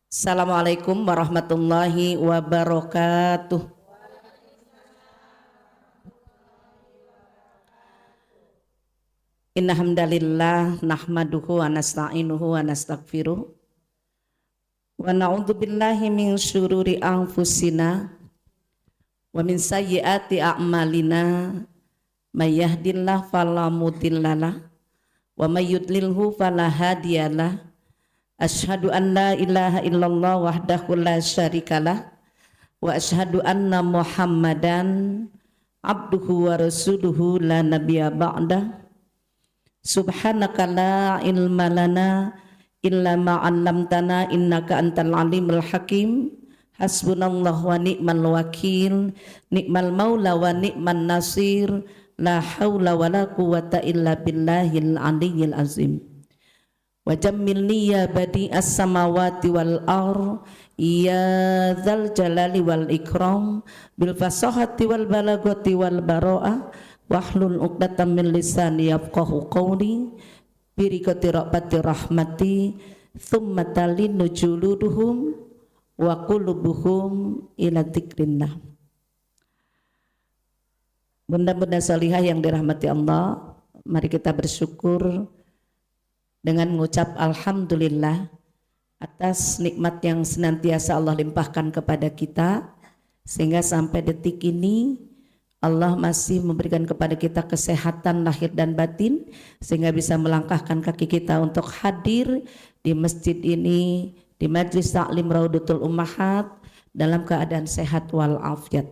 Assalamualaikum warahmatullahi wabarakatuh. Inna hamdalillah nahmaduhu wa nasta'inuhu wa nastaghfiruh wa na'udzu billahi min syururi anfusina wa min sayyiati a'malina may yahdihillahu fala mudhillalah wa may yudlilhu fala hadiyalah. Asyhadu an la ilaha illallah wahdahu la syarikalah wa asyhadu anna Muhammadan abduhu wa rasuluhu la nabiyya ba'dah. Subhanaka la ilma lana illa ma 'allamtana innaka antal alimul hakim. Hasbunallahu wa ni'mal wakil, ni'mal maula wa ni'man nasir, la haula wa la quwata illa billahil aliyyil azim. Wa jammilni ya badi'as samawati wal ar ya dzal jalali wal ikram bil fasahati wal balagati wal bara'ah wahlul 'uqdatam min lisani yafqahu qawli birikati rahmati rahmati thumma talinu juluduhum wa qulubuhum ila dzikrillah. Bunda-bunda salihah yang dirahmati Allah, mari kita bersyukur dengan mengucap alhamdulillah atas nikmat yang senantiasa Allah limpahkan kepada kita, sehingga sampai detik ini Allah masih memberikan kepada kita kesehatan lahir dan batin, sehingga bisa melangkahkan kaki kita untuk hadir di masjid ini, di Majlis Taklim Raudatul Ummahat dalam keadaan sehat walafiat.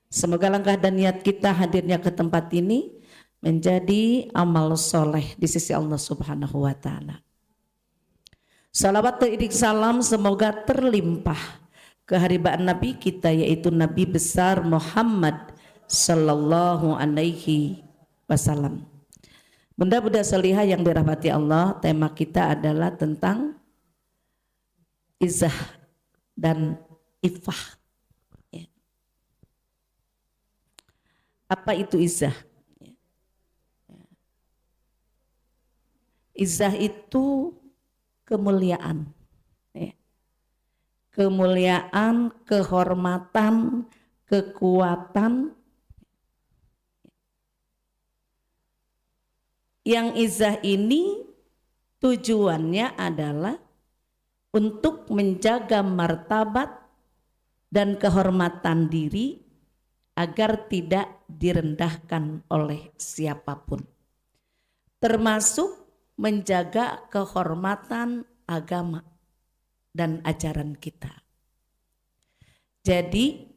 Semoga langkah dan niat kita hadirnya ke tempat ini menjadi amal soleh di sisi Allah Subhanahu wa ta'ala. Salawat dan salam semoga terlimpah keharibaan Nabi kita, yaitu Nabi besar Muhammad sallallahu alaihi wasallam. Bunda-bunda salihah yang dirahmati Allah, tema kita adalah tentang izzah dan iffah. Apa itu izzah? Izzah itu kemuliaan, kemuliaan, kehormatan, kekuatan. Yang izzah ini tujuannya adalah untuk menjaga martabat dan kehormatan diri agar tidak direndahkan oleh siapapun, termasuk menjaga kehormatan agama dan ajaran kita. Jadi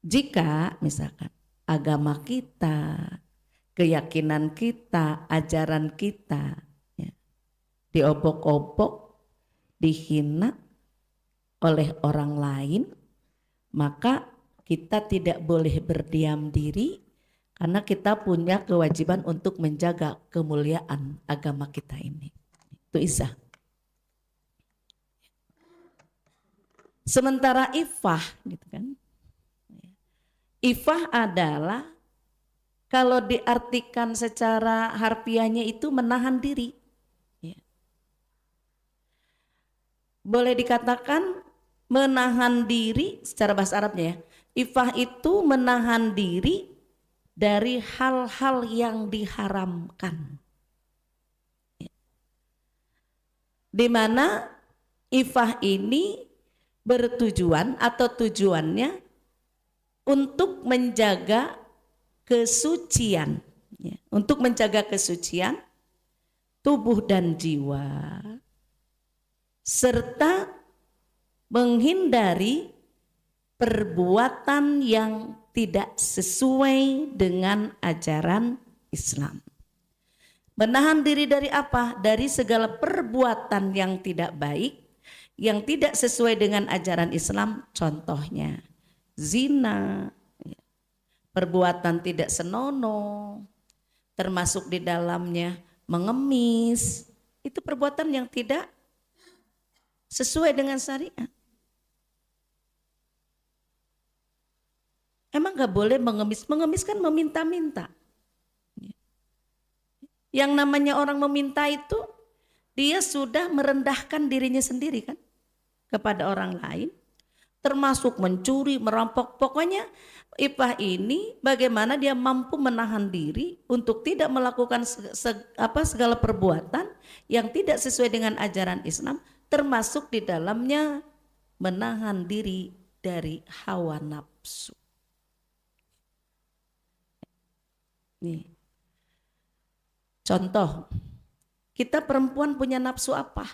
jika misalkan agama kita, keyakinan kita, ajaran kita diobok-obok, dihina oleh orang lain, maka kita tidak boleh berdiam diri, karena kita punya kewajiban untuk menjaga kemuliaan agama kita ini. Itu izzah. Sementara iffah, gitu kan? Iffah adalah kalau diartikan secara harfiahnya itu menahan diri. Boleh dikatakan menahan diri secara bahasa Arabnya ya. Iffah itu menahan diri dari hal-hal yang diharamkan, di mana iffah ini bertujuan atau tujuannya untuk menjaga kesucian, untuk menjaga kesucian tubuh dan jiwa, serta menghindari perbuatan yang tidak sesuai dengan ajaran Islam. Menahan diri dari apa? Dari segala perbuatan yang tidak baik, yang tidak sesuai dengan ajaran Islam. Contohnya zina, perbuatan tidak senonoh, termasuk di dalamnya mengemis. Itu perbuatan yang tidak sesuai dengan syariat. Emang gak boleh mengemis? Mengemis kan meminta-minta. Yang namanya orang meminta itu, dia sudah merendahkan dirinya sendiri kan. kepada orang lain, termasuk mencuri, merampok. Pokoknya Iffah ini bagaimana dia mampu menahan diri untuk tidak melakukan segala perbuatan yang tidak sesuai dengan ajaran Islam, termasuk di dalamnya menahan diri dari hawa nafsu. Nih. Contoh, kita perempuan punya nafsu apa?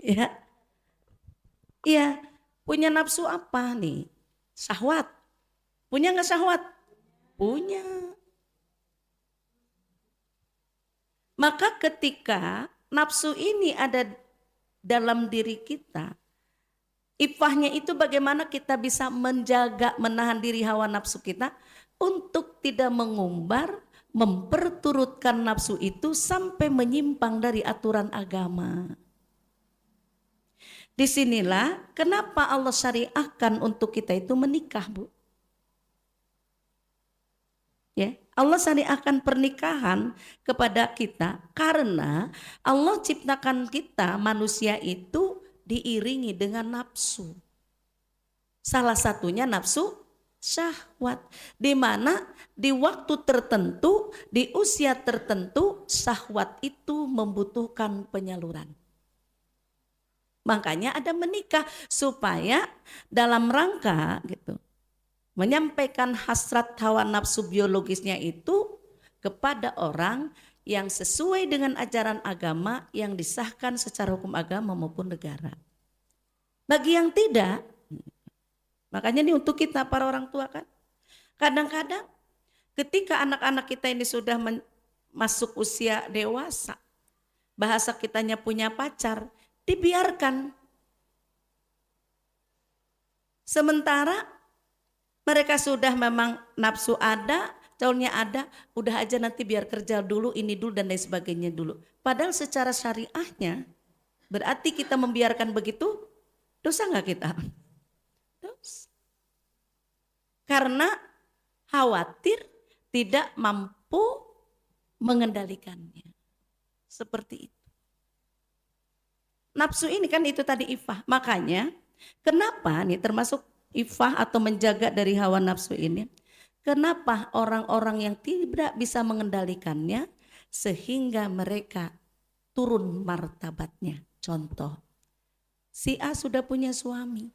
Ya, iya, punya nafsu apa nih? Syahwat. Punya nggak syahwat? Punya. Maka ketika nafsu ini ada dalam diri kita, Iffahnya itu bagaimana kita bisa menjaga, menahan diri hawa nafsu kita untuk tidak mengumbar, memperturutkan nafsu itu sampai menyimpang dari aturan agama. Disinilah kenapa Allah syariahkan untuk kita itu menikah, Bu. Ya, Allah syariahkan pernikahan kepada kita karena Allah ciptakan kita manusia itu diiringi dengan nafsu. Salah satunya nafsu syahwat, di mana di waktu tertentu, di usia tertentu, syahwat itu membutuhkan penyaluran. Makanya ada menikah supaya dalam rangka gitu menyampaikan hasrat hawa nafsu biologisnya itu kepada orang yang sesuai dengan ajaran agama yang disahkan secara hukum agama maupun negara. Bagi yang tidak, makanya ini untuk kita para orang tua kan, kadang-kadang ketika anak-anak kita ini sudah masuk usia dewasa, bahasa kitanya punya pacar, dibiarkan. Sementara mereka sudah memang nafsu ada, calonnya ada, udah aja nanti biar kerja dulu, ini dulu dan lain sebagainya dulu. Padahal secara syariahnya berarti kita membiarkan begitu, dosa nggak kita? Dosa. Karena khawatir tidak mampu mengendalikannya. Seperti itu. Nafsu ini kan itu tadi Iffah. Makanya kenapa nih termasuk Iffah atau menjaga dari hawa nafsu ini? Kenapa orang-orang yang tidak bisa mengendalikannya sehingga mereka turun martabatnya? Contoh, si A sudah punya suami,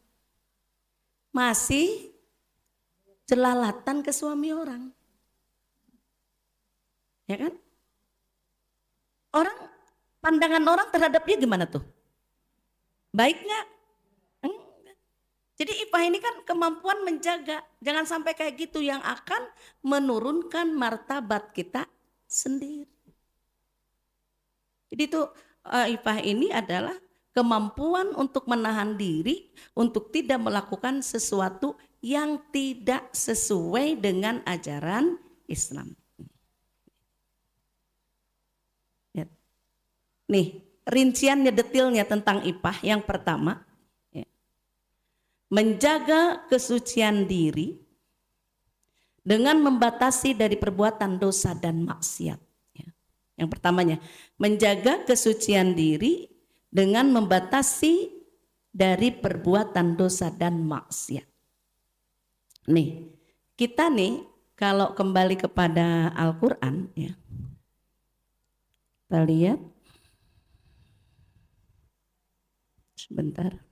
masih jelalatan ke suami orang. Ya kan? Pandangan orang terhadap dia gimana tuh? Baik nggak? Jadi Iffah ini kan kemampuan menjaga, jangan sampai kayak gitu yang akan menurunkan martabat kita sendiri. Jadi itu Iffah ini adalah kemampuan untuk menahan diri, untuk tidak melakukan sesuatu yang tidak sesuai dengan ajaran Islam. Nih, rinciannya, detailnya tentang Iffah. Yang pertama, menjaga kesucian diri dengan membatasi dari perbuatan dosa dan maksiat. Yang pertamanya, menjaga kesucian diri dengan membatasi dari perbuatan dosa dan maksiat. Nih, kita nih kalau kembali kepada Al-Quran, ya, kita lihat sebentar.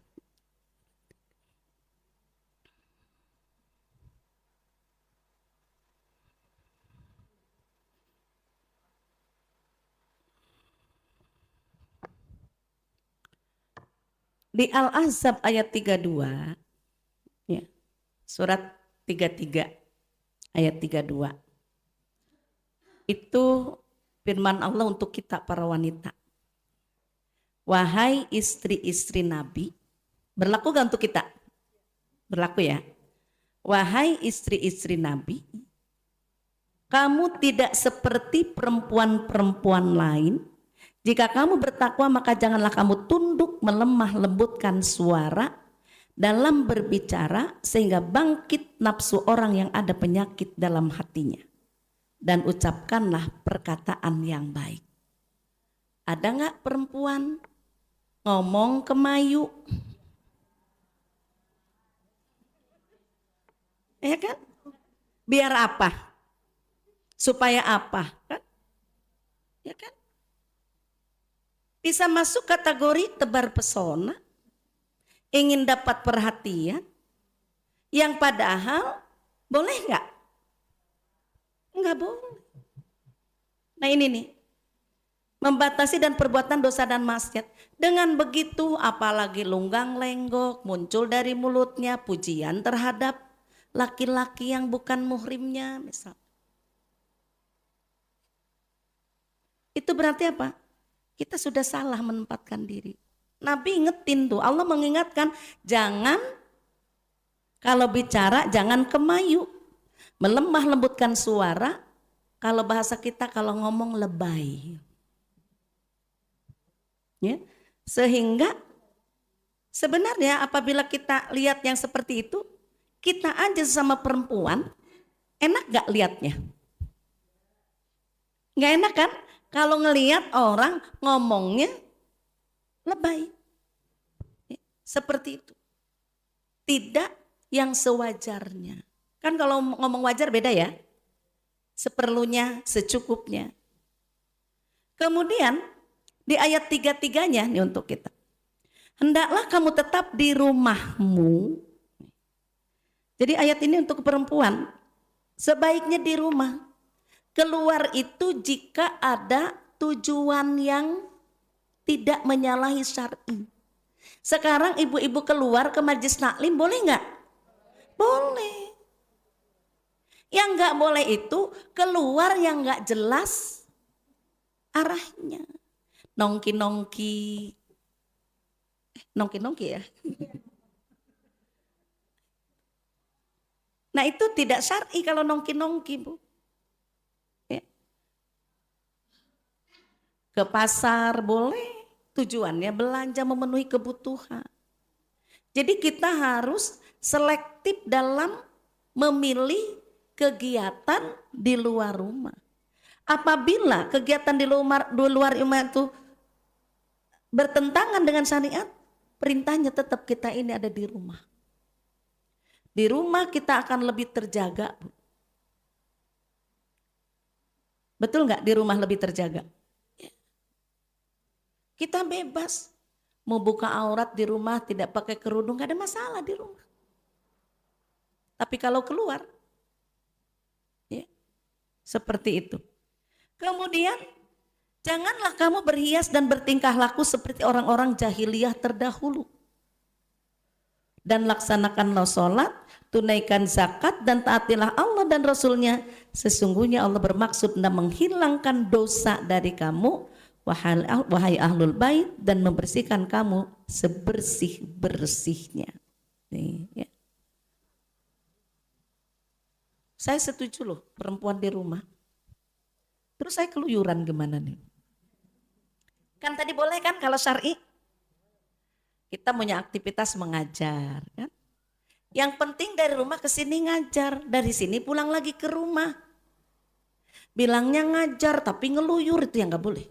Di Al-Ahzab ayat 32, ya, surat 33 ayat 32, itu firman Allah untuk kita para wanita. Wahai istri-istri Nabi, berlaku gak untuk kita? Berlaku ya. Wahai istri-istri Nabi, kamu tidak seperti perempuan-perempuan lain. Jika kamu bertakwa maka janganlah kamu tunduk melemah lembutkan suara dalam berbicara sehingga bangkit nafsu orang yang ada penyakit dalam hatinya. Dan ucapkanlah perkataan yang baik. Ada nggak perempuan ngomong ke Mayu? Ya kan? Biar apa? Supaya apa? Kan? Ya kan? Bisa masuk kategori tebar pesona, ingin dapat perhatian, yang padahal boleh nggak? Nggak boleh. Nah ini nih, membatasi dan perbuatan dosa dan maksiat. Dengan begitu apalagi lunggang lenggok muncul dari mulutnya pujian terhadap laki-laki yang bukan muhrimnya misal. Itu berarti apa? Kita sudah salah menempatkan diri. Nabi ingetin tuh, Allah mengingatkan jangan kalau bicara jangan kemayu, melemah lembutkan suara, kalau bahasa kita kalau ngomong lebay. Ya, sehingga sebenarnya apabila kita lihat yang seperti itu, kita aja sama perempuan enak gak liatnya? Gak enak kan? Kalau ngelihat orang ngomongnya lebay. Seperti itu. Tidak yang sewajarnya. Kan kalau ngomong wajar beda ya. Seperlunya, secukupnya. Kemudian di ayat 3-3-nya nih untuk kita. Hendaklah kamu tetap di rumahmu. Jadi ayat ini untuk perempuan. Sebaiknya di rumah. Keluar itu jika ada tujuan yang tidak menyalahi syar'i. Sekarang ibu-ibu keluar ke majelis taklim boleh nggak? Boleh. Yang nggak boleh itu keluar yang nggak jelas arahnya. Nongki-nongki. Nongki-nongki ya. Nah itu tidak syar'i kalau nongki-nongki Bu. Ke pasar boleh, tujuannya belanja memenuhi kebutuhan. Jadi kita harus selektif dalam memilih kegiatan di luar rumah. Apabila kegiatan di luar rumah itu bertentangan dengan syariat, perintahnya tetap kita ini ada di rumah. Di rumah kita akan lebih terjaga. Betul nggak di rumah lebih terjaga? Kita bebas mau buka aurat di rumah tidak pakai kerudung gak ada masalah di rumah. Tapi kalau keluar ya, seperti itu. Kemudian janganlah kamu berhias dan bertingkah laku seperti orang-orang jahiliyah terdahulu. Dan laksanakanlah sholat, tunaikan zakat dan taatilah Allah dan Rasulnya. Sesungguhnya Allah bermaksud hendak menghilangkan dosa dari kamu wahai ahlul bait dan membersihkan kamu sebersih-bersihnya. Nih, ya. Saya setuju loh perempuan di rumah. Terus saya keluyuran gimana nih? Kan tadi boleh kan kalau syar'i? Kita punya aktivitas mengajar kan? Yang penting dari rumah ke sini ngajar, dari sini pulang lagi ke rumah. Bilangnya ngajar tapi ngeluyur itu yang gak boleh.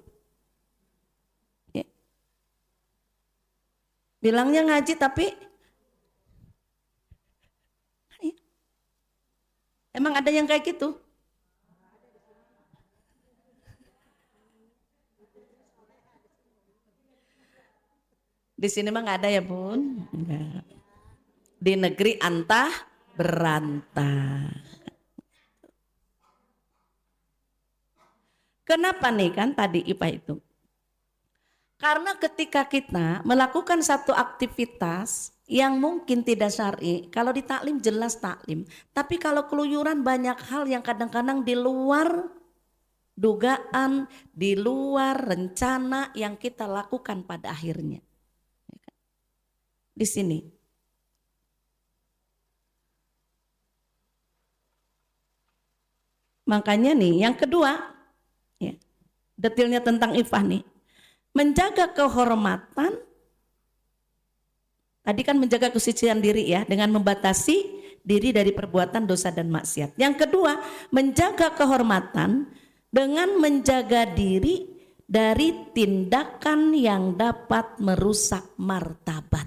Bilangnya ngaji tapi emang ada yang kayak gitu? Di sini mah nggak ada ya Bun? Enggak. Di negeri antah berantah. Kenapa nih kan tadi IPA itu? Karena ketika kita melakukan satu aktivitas yang mungkin tidak syar'i, kalau di taklim jelas taklim. Tapi kalau keluyuran banyak hal yang kadang-kadang di luar dugaan, di luar rencana yang kita lakukan pada akhirnya. Di sini. Makanya nih yang kedua, ya, detailnya tentang ifah nih. Menjaga kehormatan, tadi kan menjaga kesucian diri ya, dengan membatasi diri dari perbuatan dosa dan maksiat. Yang kedua, menjaga kehormatan dengan menjaga diri dari tindakan yang dapat merusak martabat.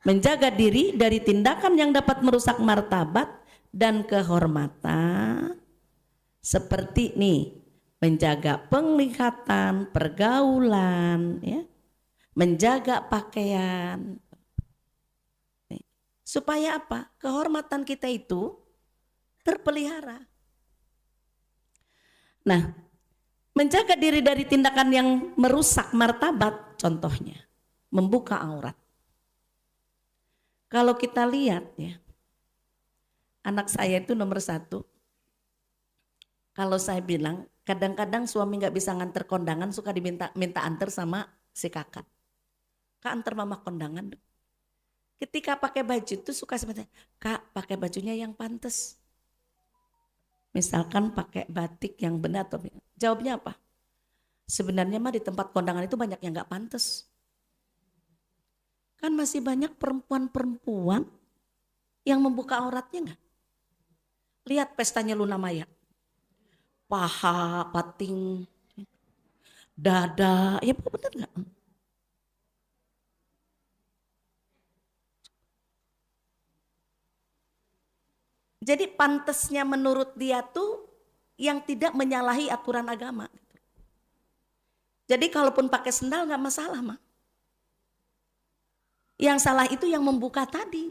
Menjaga diri dari tindakan yang dapat merusak martabat dan kehormatan, seperti nih, menjaga penglihatan, pergaulan, ya, menjaga pakaian. Supaya apa? Kehormatan kita itu terpelihara. Nah, menjaga diri dari tindakan yang merusak martabat, contohnya membuka aurat. Kalau kita lihat ya, anak saya itu nomor 1. Kalau saya bilang, kadang-kadang suami nggak bisa nganter kondangan, suka minta antar sama si kakak. Kak, antar mama kondangan. Ketika pakai baju itu suka sebenarnya, Kak pakai bajunya yang pantas. Misalkan pakai batik yang benar atau jawabnya apa? Sebenarnya mah di tempat kondangan itu banyak yang nggak pantas. Kan masih banyak perempuan-perempuan yang membuka auratnya enggak? Lihat pestanya Luna Maya. Paha, pating, dada, ya benar enggak? Jadi pantasnya menurut dia tuh yang tidak menyalahi aturan agama. Jadi kalaupun pakai sendal enggak masalah mah. Yang salah itu yang membuka tadi.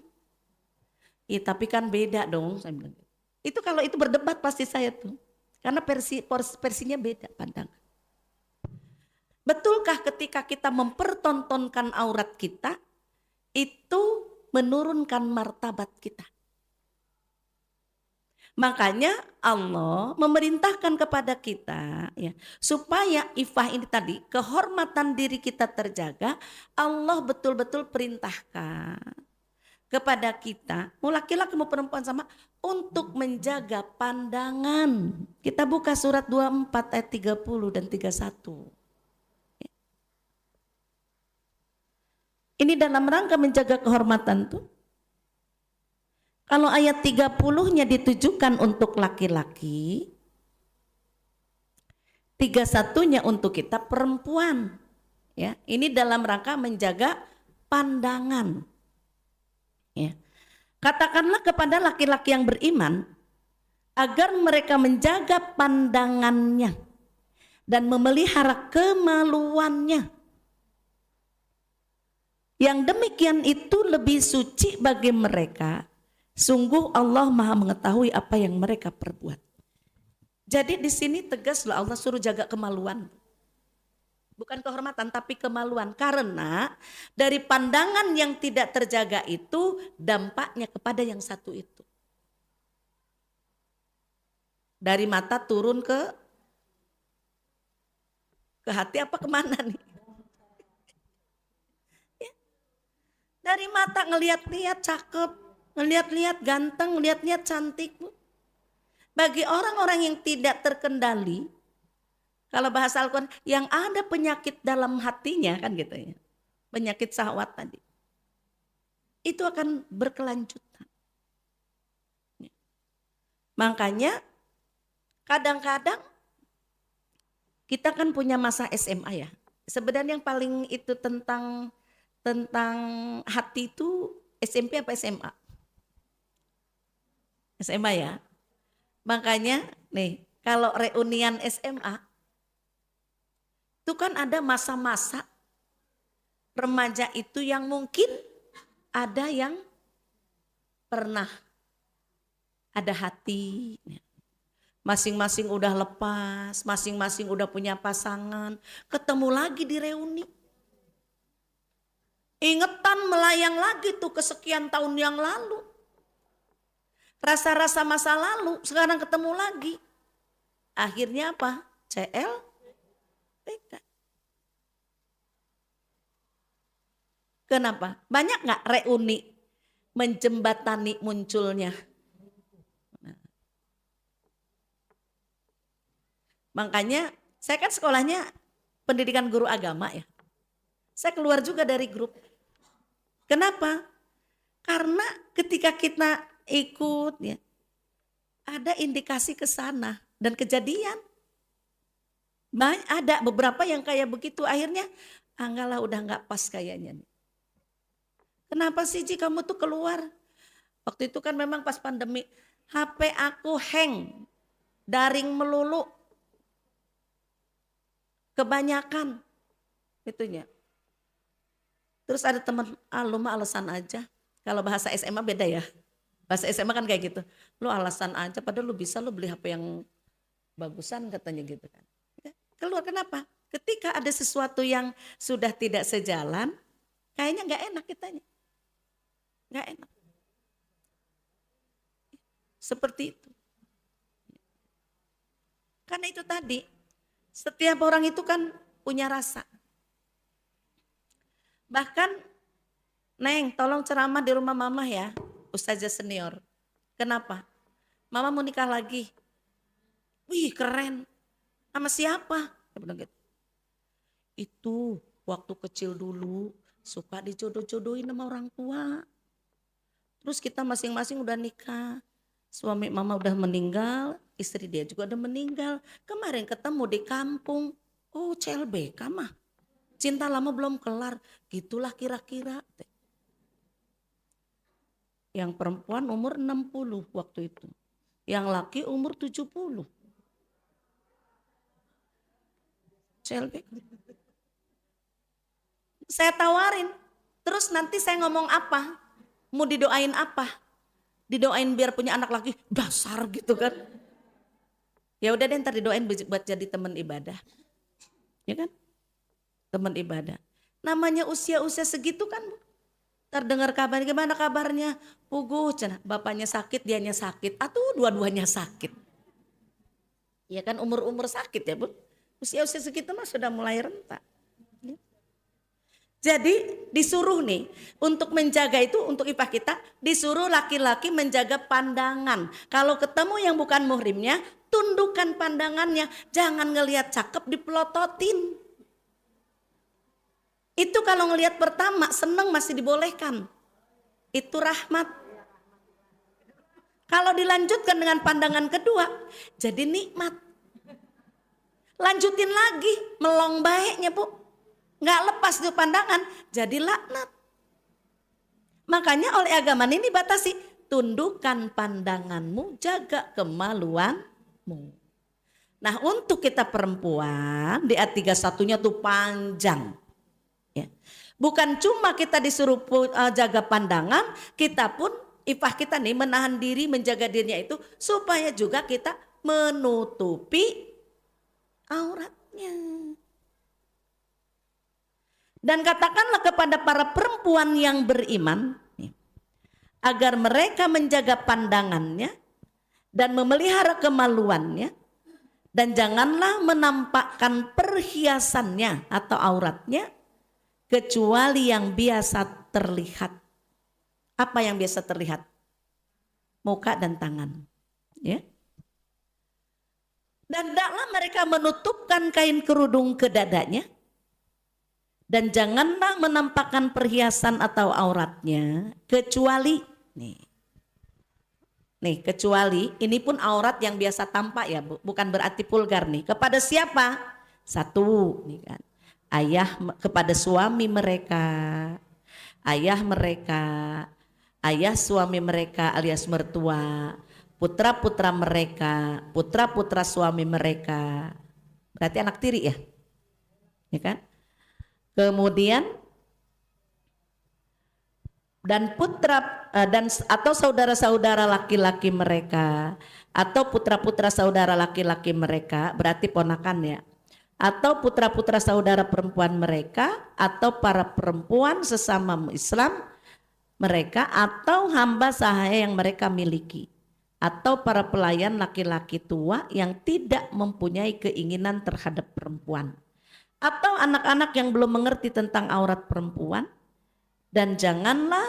Tapi kan beda dong, saya bilang. Itu kalau itu berdebat pasti saya tuh. Karena versinya beda pandangan. Betulkah ketika kita mempertontonkan aurat kita, itu menurunkan martabat kita? Makanya Allah memerintahkan kepada kita ya, supaya ifah ini tadi, kehormatan diri kita terjaga. Allah betul-betul perintahkan kepada kita, mau laki-laki mau perempuan sama, untuk menjaga pandangan. Kita buka surat 24 ayat 30 dan 31. Ini dalam rangka menjaga kehormatan tuh. Kalau ayat 30-nya ditujukan untuk laki-laki, 31-nya untuk kita perempuan. Ya, ini dalam rangka menjaga pandangan. Ya. Katakanlah kepada laki-laki yang beriman agar mereka menjaga pandangannya dan memelihara kemaluannya. Yang demikian itu lebih suci bagi mereka. Sungguh Allah Maha mengetahui apa yang mereka perbuat. Jadi di sini tegas loh, Allah suruh jaga kemaluan. Bukan kehormatan tapi kemaluan. Karena dari pandangan yang tidak terjaga itu dampaknya kepada yang satu itu. Dari mata turun ke hati apa kemana nih? Ya. Dari mata ngeliat-liat cakep, ngeliat-liat ganteng, ngeliat-liat cantik. Bagi orang-orang yang tidak terkendali, kalau bahasa Al-Quran, yang ada penyakit dalam hatinya kan gitu ya. Penyakit syahwat tadi. Itu akan berkelanjutan. Makanya kadang-kadang kita kan punya masa SMA ya. Sebenarnya yang paling itu tentang hati itu SMP apa SMA? SMA ya. Makanya nih kalau reunian SMA itu kan ada masa-masa remaja itu yang mungkin ada yang pernah ada hati. Masing-masing udah lepas, masing-masing udah punya pasangan, ketemu lagi di reuni. Ingetan melayang lagi tuh kesekian tahun yang lalu. Rasa-rasa masa lalu sekarang ketemu lagi. Akhirnya apa? CLBK. Kenapa? Banyak gak reuni menjembatani munculnya? Nah. Makanya saya kan sekolahnya pendidikan guru agama ya. Saya keluar juga dari grup. Kenapa? Karena ketika kita ikut ya, ada indikasi ke sana dan kejadian. Ada beberapa yang kayak begitu, akhirnya anggalah udah nggak pas kayaknya nih. Kenapa sih Ji kamu tuh keluar? Waktu itu kan memang pas pandemi, HP aku hang, daring melulu, kebanyakan itunya. Terus ada teman, lu mah alasan aja. Kalau bahasa SMA beda ya. Bahasa SMA kan kayak gitu. Lu alasan aja, padahal lu bisa lu beli HP yang bagusan katanya gitu kan. Keluar kenapa? Ketika ada sesuatu yang sudah tidak sejalan, kayaknya nggak enak kitanya. Nggak enak. Seperti itu. Karena itu tadi, setiap orang itu kan punya rasa. Bahkan, Neng, tolong ceramah di rumah mama ya, Ustazah senior. Kenapa? Mama mau nikah lagi. Wih keren. Sama siapa? Dia bilang gitu. Itu waktu kecil dulu suka dijodoh-jodohin sama orang tua. Terus kita masing-masing udah nikah. Suami mama udah meninggal, istri dia juga udah meninggal. Kemarin ketemu di kampung. Oh CLBK mah. Cinta lama belum kelar. Gitulah kira-kira. Yang perempuan umur 60 waktu itu. Yang laki umur 70. CLBK. Saya tawarin. Terus nanti saya ngomong apa? Mau didoain apa? Didoain biar punya anak lagi, dasar gitu kan. Ya udah deh ntar didoain buat jadi teman ibadah. Ya kan? Teman ibadah. Namanya usia-usia segitu kan. Ntar dengar kabar, gimana kabarnya? Puguh, bapaknya sakit, dianya sakit. Atau dua-duanya sakit. Ya kan umur-umur sakit ya Bu. Usia-usia segitu mah sudah mulai rentak. Jadi disuruh nih untuk menjaga itu untuk ipah kita disuruh laki-laki menjaga pandangan. Kalau ketemu yang bukan muhrimnya tundukkan pandangannya. Jangan ngelihat cakep dipelototin. Itu kalau ngelihat pertama seneng masih dibolehkan. Itu rahmat. Kalau dilanjutkan dengan pandangan kedua jadi nikmat. Lanjutin lagi melong baiknya Bu. Nggak lepas tuh pandangan, jadi laknat. Makanya oleh agama ini batasi, tundukkan pandanganmu, jaga kemaluanmu. Nah untuk kita perempuan, di ayat 31-nya tuh panjang. Ya. Bukan cuma kita disuruh jaga pandangan, kita pun, ipah kita nih menahan diri, menjaga dirinya itu, supaya juga kita menutupi auratnya. Dan katakanlah kepada para perempuan yang beriman agar mereka menjaga pandangannya dan memelihara kemaluannya dan janganlah menampakkan perhiasannya atau auratnya kecuali yang biasa terlihat. Apa yang biasa terlihat? Muka dan tangan. Ya. Dan hendaklah mereka menutupkan kain kerudung ke dadanya. Dan janganlah menampakkan perhiasan atau auratnya kecuali nih kecuali ini pun aurat yang biasa tampak ya Bu, bukan berarti vulgar nih. Kepada siapa? Satu nih kan. Ayah kepada suami mereka. Ayah mereka, ayah suami mereka alias mertua, putra-putra mereka, putra-putra suami mereka. Berarti anak tiri ya? Ya kan? Kemudian dan putra dan atau saudara-saudara laki-laki mereka atau putra-putra saudara laki-laki mereka berarti ponakan ya, atau putra-putra saudara perempuan mereka atau para perempuan sesama Islam mereka atau hamba sahaya yang mereka miliki atau para pelayan laki-laki tua yang tidak mempunyai keinginan terhadap perempuan. Atau anak-anak yang belum mengerti tentang aurat perempuan. Dan janganlah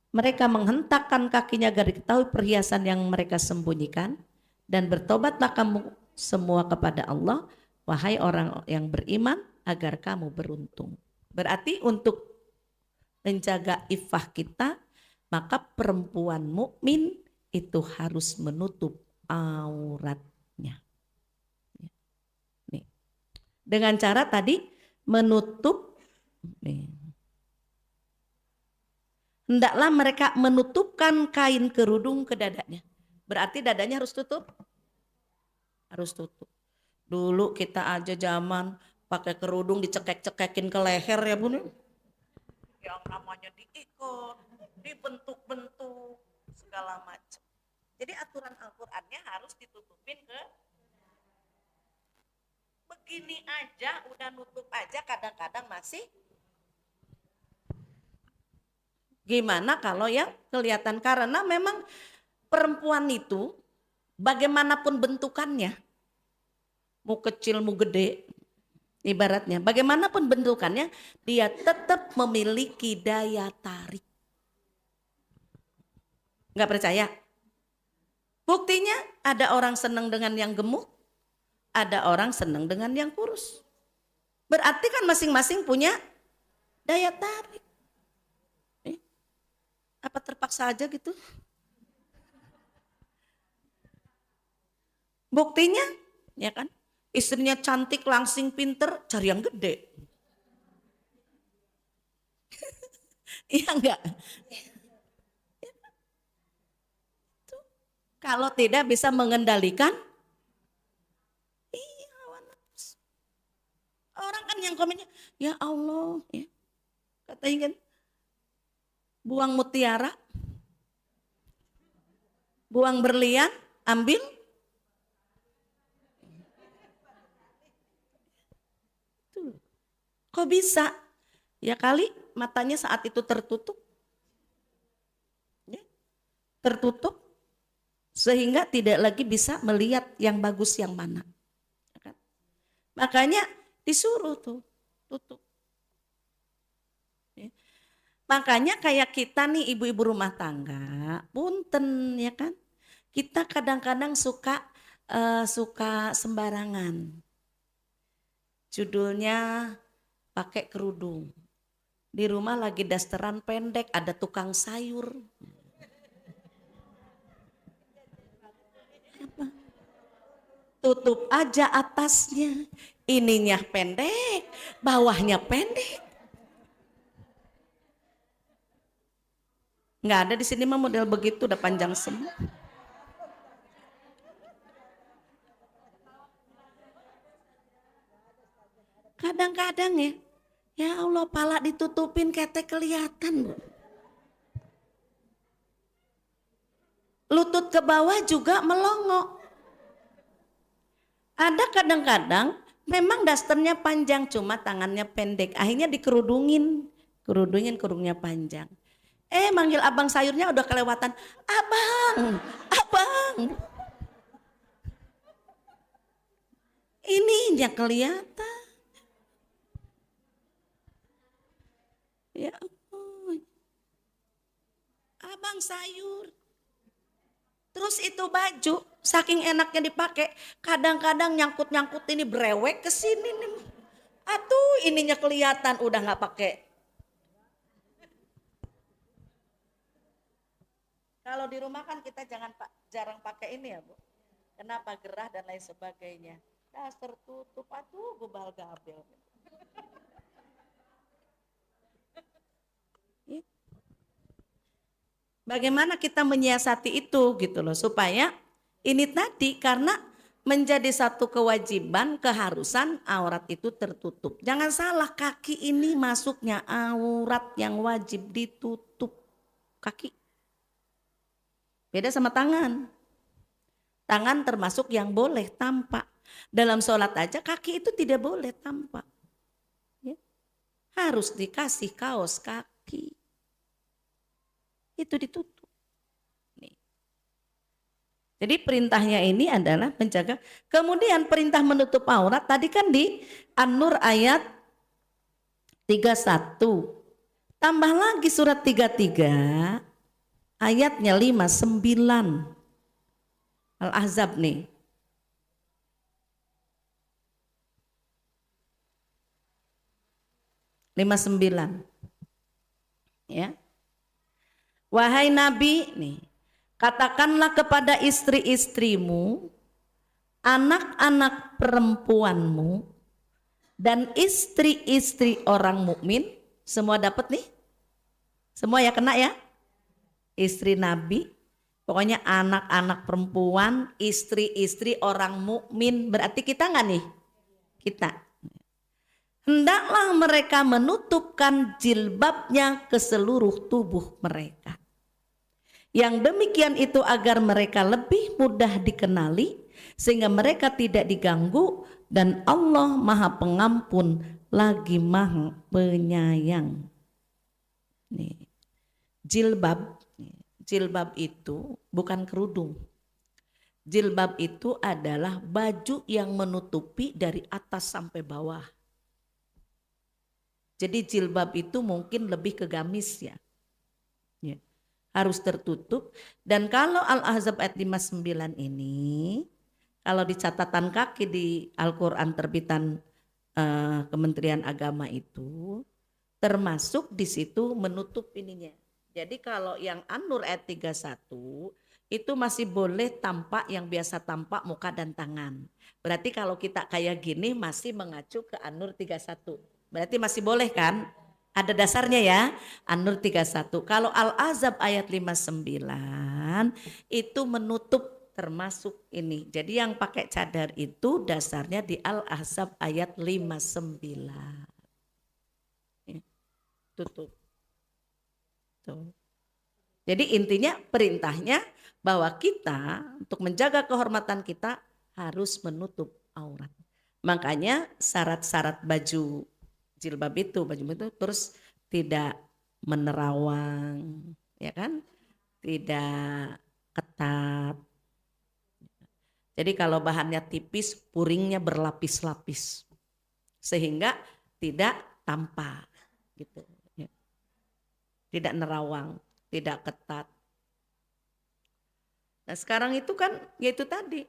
mereka menghentakkan kakinya agar diketahui perhiasan yang mereka sembunyikan. Dan bertobatlah kamu semua kepada Allah, wahai orang yang beriman, agar kamu beruntung. Berarti untuk menjaga iffah kita, maka perempuan mukmin itu harus menutup auratnya. Dengan cara tadi menutup nih. Hendaklah mereka menutupkan kain kerudung ke dadanya. Berarti dadanya harus tutup? Harus tutup. Dulu kita aja zaman pakai kerudung dicekek-cekekin ke leher ya Bun. Yang namanya diikut, dibentuk-bentuk, segala macam. Jadi aturan Al-Qur'annya harus ditutupin ke begini aja, udah nutup aja kadang-kadang masih. Gimana kalau yang kelihatan? Karena memang perempuan itu bagaimanapun bentukannya, mau kecil mau gede, ibaratnya bagaimanapun bentukannya, dia tetap memiliki daya tarik. Nggak percaya? Buktinya ada orang senang dengan yang gemuk, ada orang senang dengan yang kurus. Berarti kan masing-masing punya daya tarik. Apa terpaksa aja gitu? Buktinya, ya kan? Istrinya cantik, langsing, pinter, cari yang gede. Iya enggak? Kalau tidak bisa mengendalikan, iya, orang kan yang komennya, ya Allah, ya. Katanya kan, buang mutiara, buang berlian, ambil. Tuh. Kok bisa? Ya kali matanya saat itu tertutup. Ya, tertutup sehingga tidak lagi bisa melihat yang bagus yang mana. Ya kan? Makanya disuruh tuh tutup. Makanya kayak kita nih ibu-ibu rumah tangga, punten ya kan. Kita kadang-kadang suka sembarangan. Judulnya pakai kerudung. Di rumah lagi dasteran pendek, ada tukang sayur. Apa? Tutup aja atasnya. Ininya pendek, bawahnya pendek. Nggak ada di sini mah model begitu, udah panjang semua. Kadang-kadang ya Allah, pala ditutupin ketek kelihatan. Lutut ke bawah juga melongo. Ada kadang-kadang memang dasternya panjang, cuma tangannya pendek. Akhirnya dikerudungin, kerudungnya panjang. Manggil abang sayurnya udah kelewatan. Abang, abang. Ininya kelihatan. Ya ampun. Abang sayur. Terus itu baju, saking enaknya dipakai, kadang-kadang nyangkut-nyangkut ini brewek ke sini nih. Atuh, ininya kelihatan udah nggak pakai. Kalau di rumah kan kita jarang pakai ini ya Bu. Kenapa gerah dan lain sebagainya. Dasar tutup, aduh gubal gabel. Bagaimana kita menyiasati itu gitu loh, supaya ini tadi karena menjadi satu kewajiban, keharusan aurat itu tertutup. Jangan salah, kaki ini masuknya aurat yang wajib ditutup. Kaki. Beda sama tangan. Tangan termasuk yang boleh tampak. Dalam sholat aja kaki itu tidak boleh tampak. Ya. Harus dikasih kaos kaki. Itu ditutup. Nih. Jadi perintahnya ini adalah menjaga. Kemudian perintah menutup aurat tadi kan di An-Nur ayat 31. Tambah lagi surat 33 ayatnya 59. Al-Ahzab nih. (59) ya. Wahai Nabi nih, katakanlah kepada istri-istrimu, anak-anak perempuanmu, Dan istri-istri orang mukmin semua dapat nih. Semua ya kena ya. Istri Nabi, pokoknya anak-anak perempuan, istri-istri orang mukmin. Berarti kita nggak nih? Kita. Hendaklah mereka menutupkan jilbabnya ke seluruh tubuh mereka. Yang demikian itu agar mereka lebih mudah dikenali, sehingga mereka tidak diganggu, dan Allah Maha Pengampun lagi Maha Penyayang. Nih, jilbab itu bukan kerudung. Jilbab itu adalah baju yang menutupi dari atas sampai bawah. Jadi jilbab itu mungkin lebih ke gamis ya. Harus tertutup. Dan kalau Al-Ahzab ayat 59 ini, kalau di catatan kaki di Al-Quran terbitan Kementerian Agama itu, termasuk di situ menutup ininya. Jadi kalau yang An-Nur ayat 31 itu masih boleh tampak yang biasa tampak muka dan tangan. Berarti kalau kita kayak gini masih mengacu ke An-Nur 31. Berarti masih boleh kan? Ada dasarnya ya, An-Nur 31. Kalau Al-Ahzab ayat 59 itu menutup termasuk ini. Jadi yang pakai cadar itu dasarnya di Al-Ahzab ayat 59. Tutup. Tuh. Jadi intinya perintahnya bahwa kita untuk menjaga kehormatan kita harus menutup aurat. Makanya syarat-syarat baju jilbab itu, terus tidak menerawang, ya kan? Tidak ketat. Jadi kalau bahannya tipis, puringnya berlapis-lapis, sehingga tidak tampak, gitu. Ya. Tidak nerawang, tidak ketat. Nah sekarang itu kan, yaitu tadi,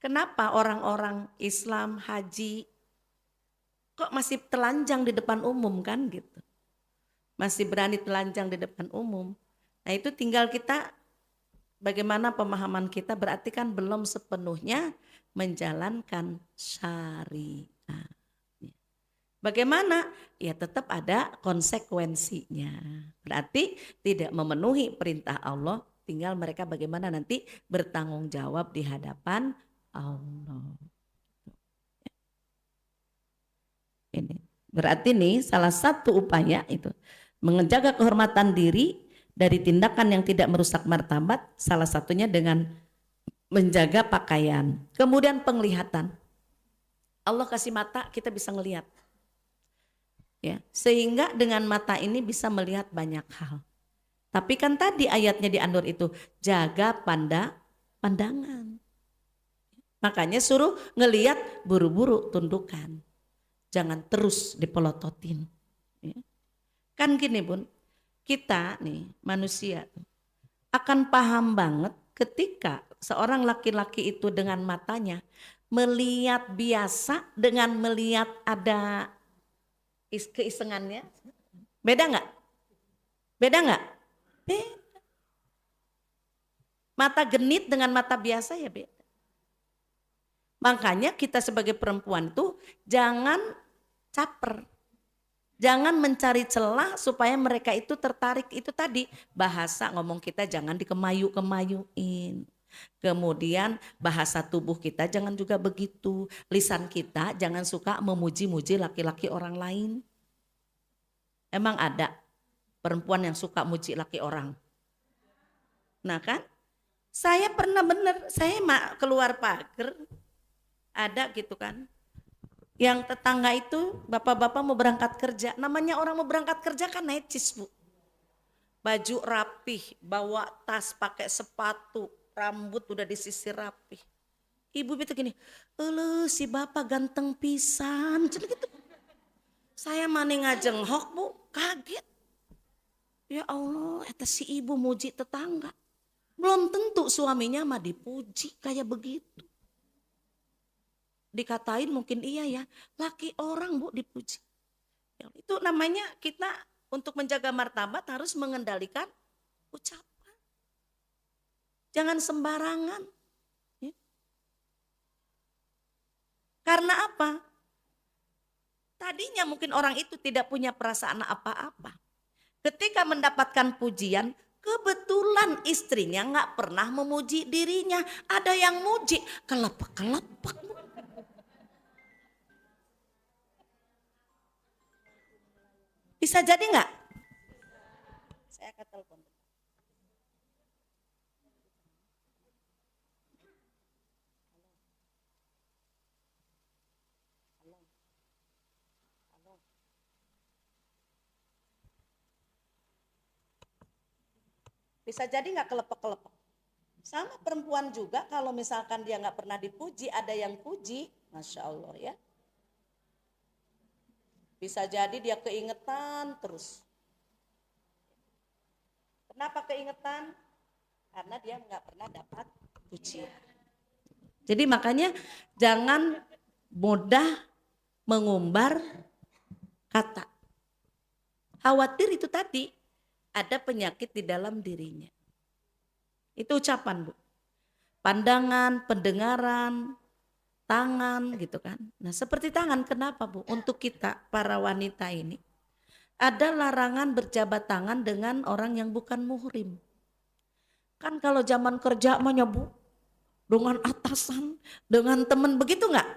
kenapa orang-orang Islam haji kok masih telanjang di depan umum kan gitu. Masih berani telanjang di depan umum. Nah itu tinggal kita bagaimana pemahaman kita, berarti kan belum sepenuhnya menjalankan syariat. Bagaimana? Ya tetap ada konsekuensinya. Berarti tidak memenuhi perintah Allah, tinggal mereka bagaimana nanti bertanggung jawab di hadapan Allah. Ini. Berarti nih salah satu upaya itu menjaga kehormatan diri dari tindakan yang tidak merusak martabat, salah satunya dengan menjaga pakaian. Kemudian penglihatan. Allah kasih mata, kita bisa ngelihat. Ya, sehingga dengan mata ini bisa melihat banyak hal. Tapi kan tadi ayatnya di An-Nur itu jaga pandangan. Makanya suruh ngelihat buru-buru tundukkan. Jangan terus dipelototin. Kan gini Bun, kita nih manusia akan paham banget ketika seorang laki-laki itu dengan matanya melihat biasa dengan melihat ada keisengannya. Beda nggak? Beda nggak? Beda. Mata genit dengan mata biasa ya beda. Makanya kita sebagai perempuan tuh jangan caper. Jangan mencari celah supaya mereka itu tertarik, itu tadi bahasa ngomong kita jangan dikemayu-kemayuin. Kemudian bahasa tubuh kita jangan juga begitu. Lisan kita jangan suka memuji-muji laki-laki orang lain. Emang ada perempuan yang suka muji laki orang? Nah kan, saya pernah bener, saya keluar pagar, ada gitu kan. Yang tetangga itu bapak-bapak mau berangkat kerja, namanya orang mau berangkat kerja kan necis Bu. Baju rapih, bawa tas, pakai sepatu, rambut udah disisir rapih. Ibu itu gini, si bapak ganteng pisan, gitu. Saya maning ngajenghok Bu, kaget. Ya Allah, eta si ibu muji tetangga. Belum tentu suaminya mah dipuji kayak begitu. Dikatain mungkin iya ya, laki orang Bu dipuji. Itu namanya kita untuk menjaga martabat harus mengendalikan ucapan. Jangan sembarangan. Ya. Karena apa? Tadinya mungkin orang itu tidak punya perasaan apa-apa. Ketika mendapatkan pujian, kebetulan istrinya nggak pernah memuji dirinya. Ada yang muji, kelepek-kelepek. Bisa jadi nggak? Saya akan telepon. Bisa jadi nggak kelepek-kelepek. Sama perempuan juga kalau misalkan dia nggak pernah dipuji, ada yang puji, Masya Allah ya. Bisa jadi dia keingetan terus. Kenapa keingetan? Karena dia nggak pernah dapat pujian. Jadi makanya jangan mudah mengumbar kata. Khawatir itu tadi ada penyakit di dalam dirinya. Itu ucapan, Bu. Pandangan, pendengaran, tangan gitu kan. Nah, seperti tangan kenapa, Bu? Untuk kita para wanita ini ada larangan berjabat tangan dengan orang yang bukan muhrim. Kan kalau zaman kerja mah Bu, dengan atasan, dengan teman begitu enggak?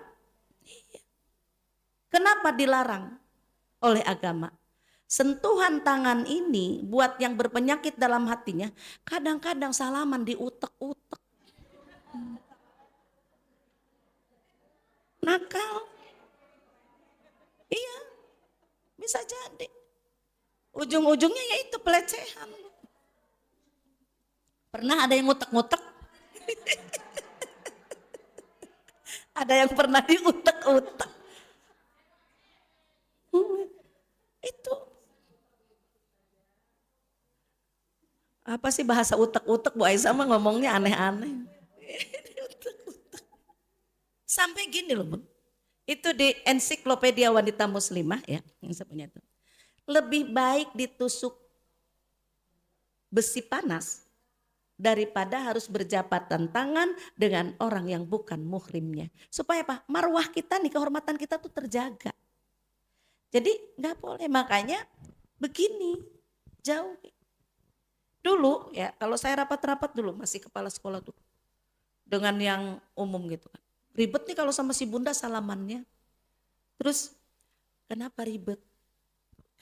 Kenapa dilarang oleh agama? Sentuhan tangan ini buat yang berpenyakit dalam hatinya, kadang-kadang salaman diutek-utek. Nakal. Iya, bisa jadi. Ujung-ujungnya yaitu pelecehan. Pernah ada yang ngutek-ngutek? Ada yang pernah diutek-utek? Itu apa sih bahasa utek-utek, Bu Aisyah mah ngomongnya aneh-aneh. Sampai gini loh, Bu. Itu di ensiklopedia wanita muslimah ya, yang saya punya itu. Lebih baik ditusuk besi panas daripada harus berjabatan tangan dengan orang yang bukan muhrimnya. Supaya apa? Marwah kita nih, kehormatan kita tuh terjaga. Jadi nggak boleh, makanya begini, jauh. Dulu ya, kalau saya rapat-rapat dulu masih kepala sekolah tuh dengan yang umum gitu kan. Ribet nih kalau sama si bunda salamannya. Terus kenapa ribet?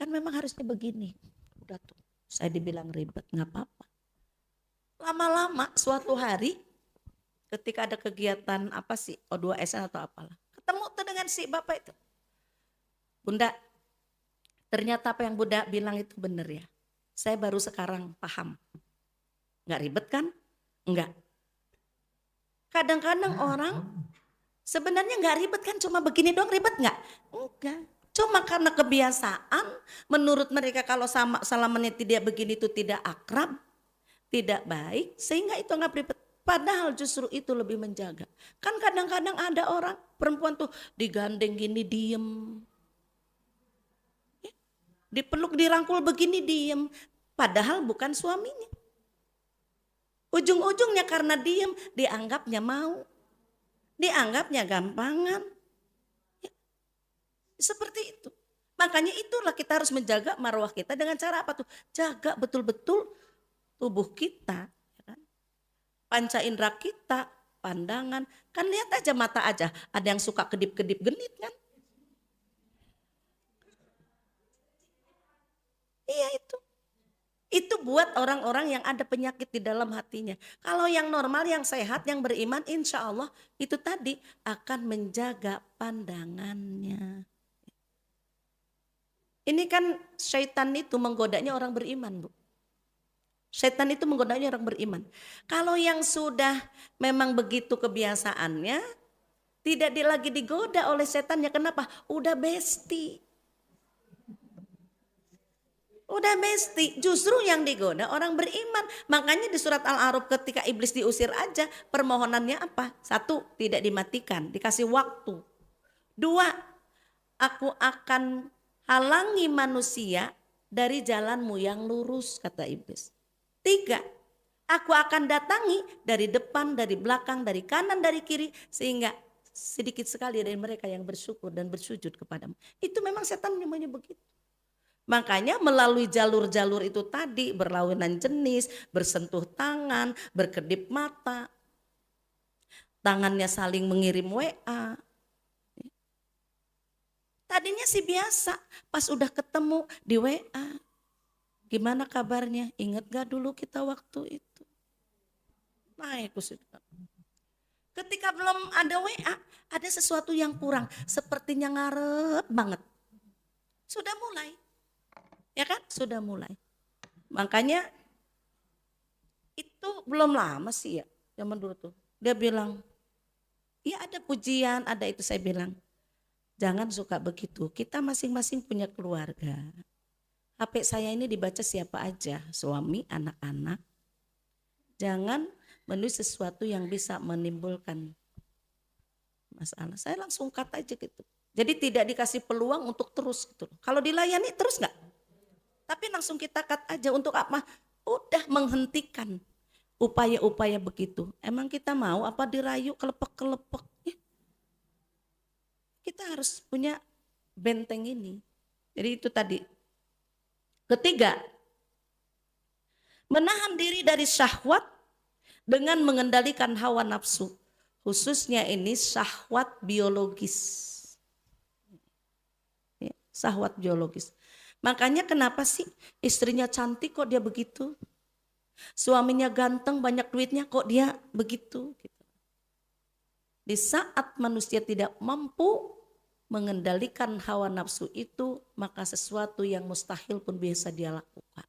Kan memang harusnya begini. Udah tuh, saya dibilang ribet, nggak apa-apa. Lama-lama suatu hari ketika ada kegiatan apa sih, O2SN atau apalah. Ketemu tuh dengan si bapak itu. Bunda, ternyata apa yang Bunda bilang itu benar ya. Saya baru sekarang paham. Nggak ribet kan? Enggak. Kadang-kadang orang sebenarnya nggak ribet kan, cuma begini doang, ribet nggak? Enggak. Cuma karena kebiasaan, menurut mereka kalau sama salamannya tidak begini itu tidak akrab, tidak baik, sehingga itu nggak ribet. Padahal justru itu lebih menjaga. Kan kadang-kadang ada orang perempuan tuh digandeng gini diem, dipeluk dirangkul begini diem, padahal bukan suaminya. Ujung-ujungnya karena diem dianggapnya mau, dianggapnya gampangan. Ya, seperti itu. Makanya itulah kita harus menjaga marwah kita dengan cara apa tuh? Jaga betul-betul tubuh kita, ya kan? Panca indera kita, pandangan. Kan lihat aja mata aja, ada yang suka kedip-kedip genit kan? Iya itu. Itu buat orang-orang yang ada penyakit di dalam hatinya. Kalau yang normal, yang sehat, yang beriman, insya Allah itu tadi akan menjaga pandangannya. Ini kan syaitan itu menggodanya orang beriman, Bu. Syaitan itu menggodanya orang beriman. Kalau yang sudah memang begitu kebiasaannya, tidak lagi digoda oleh setannya. Kenapa? Udah bestie. Udah mesti, justru yang digoda orang beriman. Makanya di surat Al-A'raf ketika iblis diusir aja, permohonannya apa? Satu, tidak dimatikan, dikasih waktu. Dua, aku akan halangi manusia dari jalanmu yang lurus, kata iblis. Tiga, aku akan datangi dari depan, dari belakang, dari kanan, dari kiri, sehingga sedikit sekali dari mereka yang bersyukur dan bersujud kepadamu. Itu memang setan namanya begitu. Makanya melalui jalur-jalur itu tadi, berlawanan jenis, bersentuh tangan, berkedip mata, tangannya saling mengirim WA. Tadinya sih biasa, pas udah ketemu di WA. Gimana kabarnya? Ingat gak dulu kita waktu itu? Naik sudah. Ketika belum ada WA, ada sesuatu yang kurang. Sepertinya ngarep banget. Sudah mulai. Ya kan? Sudah mulai. Makanya itu belum lama sih ya. Zaman dulu tuh. Dia bilang, ya ada pujian, ada itu. Saya bilang, jangan suka begitu. Kita masing-masing punya keluarga. HP saya ini dibaca siapa aja. Suami, anak-anak. Jangan menulis sesuatu yang bisa menimbulkan masalah. Saya langsung cut aja gitu. Jadi tidak dikasih peluang untuk terus gitu. Kalau dilayani terus nggak? Tapi langsung kita cut aja untuk apa? Udah menghentikan upaya-upaya begitu. Emang kita mau apa dirayu kelepek-kelepek? Ya. Kita harus punya benteng ini. Jadi itu tadi. Ketiga, menahan diri dari syahwat dengan mengendalikan hawa nafsu. Khususnya ini syahwat biologis. Ya, syahwat biologis. Makanya kenapa sih istrinya cantik kok dia begitu? Suaminya ganteng banyak duitnya kok dia begitu? Di saat manusia tidak mampu mengendalikan hawa nafsu itu, maka sesuatu yang mustahil pun bisa dia lakukan.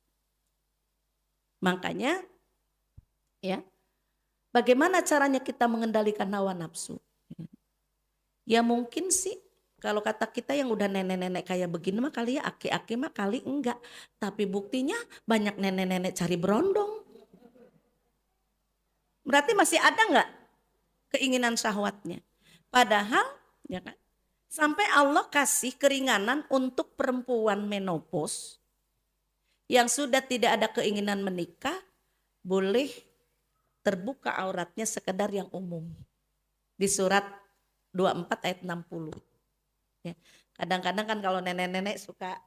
Makanya ya, bagaimana caranya kita mengendalikan hawa nafsu? Ya mungkin sih kalau kata kita yang udah nenek-nenek kayak begini mah kali ya, aki-aki mah kali enggak. Tapi buktinya banyak nenek-nenek cari berondong. Berarti masih ada enggak keinginan syahwatnya? Padahal ya kan, sampai Allah kasih keringanan untuk perempuan menopause yang sudah tidak ada keinginan menikah, boleh terbuka auratnya sekedar yang umum. Di surat 24 ayat 60. Ya. Kadang-kadang kan kalau nenek-nenek suka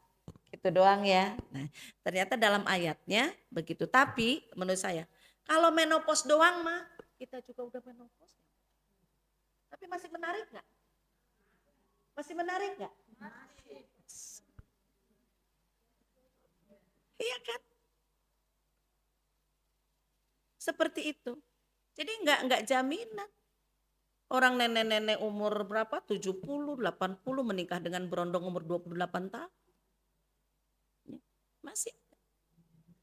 gitu doang ya. Nah, ternyata dalam ayatnya begitu. Tapi menurut saya, kalau menopause doang mah kita juga udah menopause. Tapi masih menarik nggak? Masih menarik nggak? Masih. Iya kan? Seperti itu. Jadi nggak jaminan. Orang nenek-nenek umur berapa? 70, 80 menikah dengan berondong umur 28 tahun. Masih.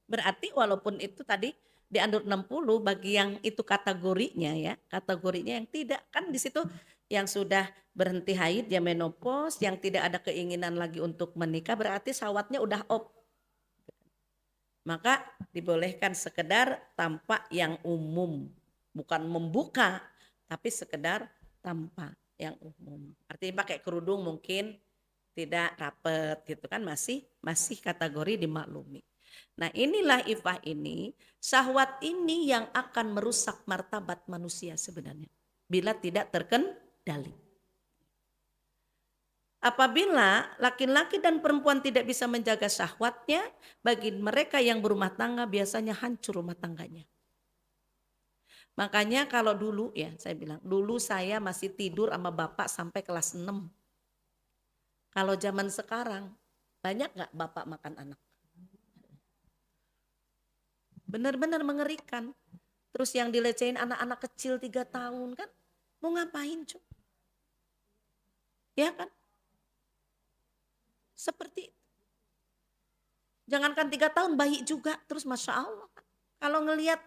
Berarti walaupun itu tadi di under 60 bagi yang itu kategorinya ya, kategorinya yang tidak kan di situ yang sudah berhenti haid ya menopause, yang tidak ada keinginan lagi untuk menikah berarti syahwatnya udah off. Maka dibolehkan sekedar tampak yang umum, bukan membuka tapi sekedar tampak yang umum. Artinya pakai kerudung mungkin tidak rapet gitu kan, masih kategori dimaklumi. Nah inilah ifah ini, syahwat ini yang akan merusak martabat manusia sebenarnya bila tidak terkendali. Apabila laki-laki dan perempuan tidak bisa menjaga syahwatnya, bagi mereka yang berumah tangga biasanya hancur rumah tangganya. Makanya kalau dulu ya saya bilang, dulu saya masih tidur sama bapak sampai kelas 6. Kalau zaman sekarang, banyak gak bapak makan anak? Benar-benar mengerikan. Terus yang dilecehin anak-anak kecil 3 tahun kan, mau ngapain cuy? Ya kan? Seperti itu. Jangankan 3 tahun, bayi juga. Terus Masya Allah. Kalau ngelihat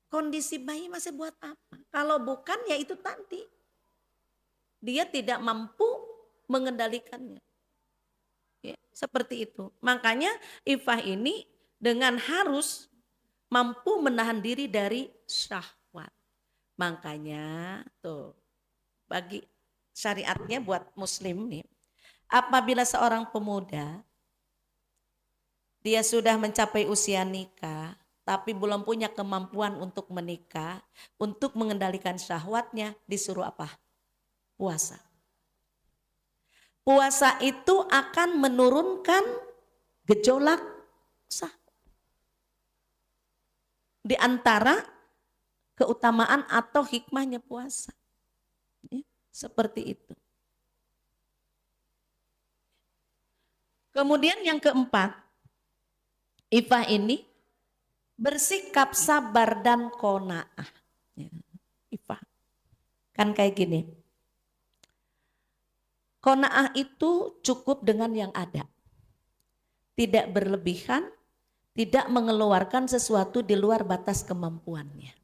kondisi bayi masih buat apa? Kalau bukan ya itu tadi. Dia tidak mampu mengendalikannya. Ya, seperti itu. Makanya ifah ini dengan harus mampu menahan diri dari syahwat. Makanya tuh bagi syariatnya buat muslim nih. Apabila seorang pemuda dia sudah mencapai usia nikah, tapi belum punya kemampuan untuk menikah, untuk mengendalikan syahwatnya, disuruh apa? Puasa. Puasa itu akan menurunkan gejolak syahwat. Di antara keutamaan atau hikmahnya puasa. Ya, seperti itu. Kemudian yang keempat, Ifah ini bersikap sabar dan qanaah. Ya, Ifah. Kan kayak gini. Qanaah itu cukup dengan yang ada. Tidak berlebihan, tidak mengeluarkan sesuatu di luar batas kemampuannya.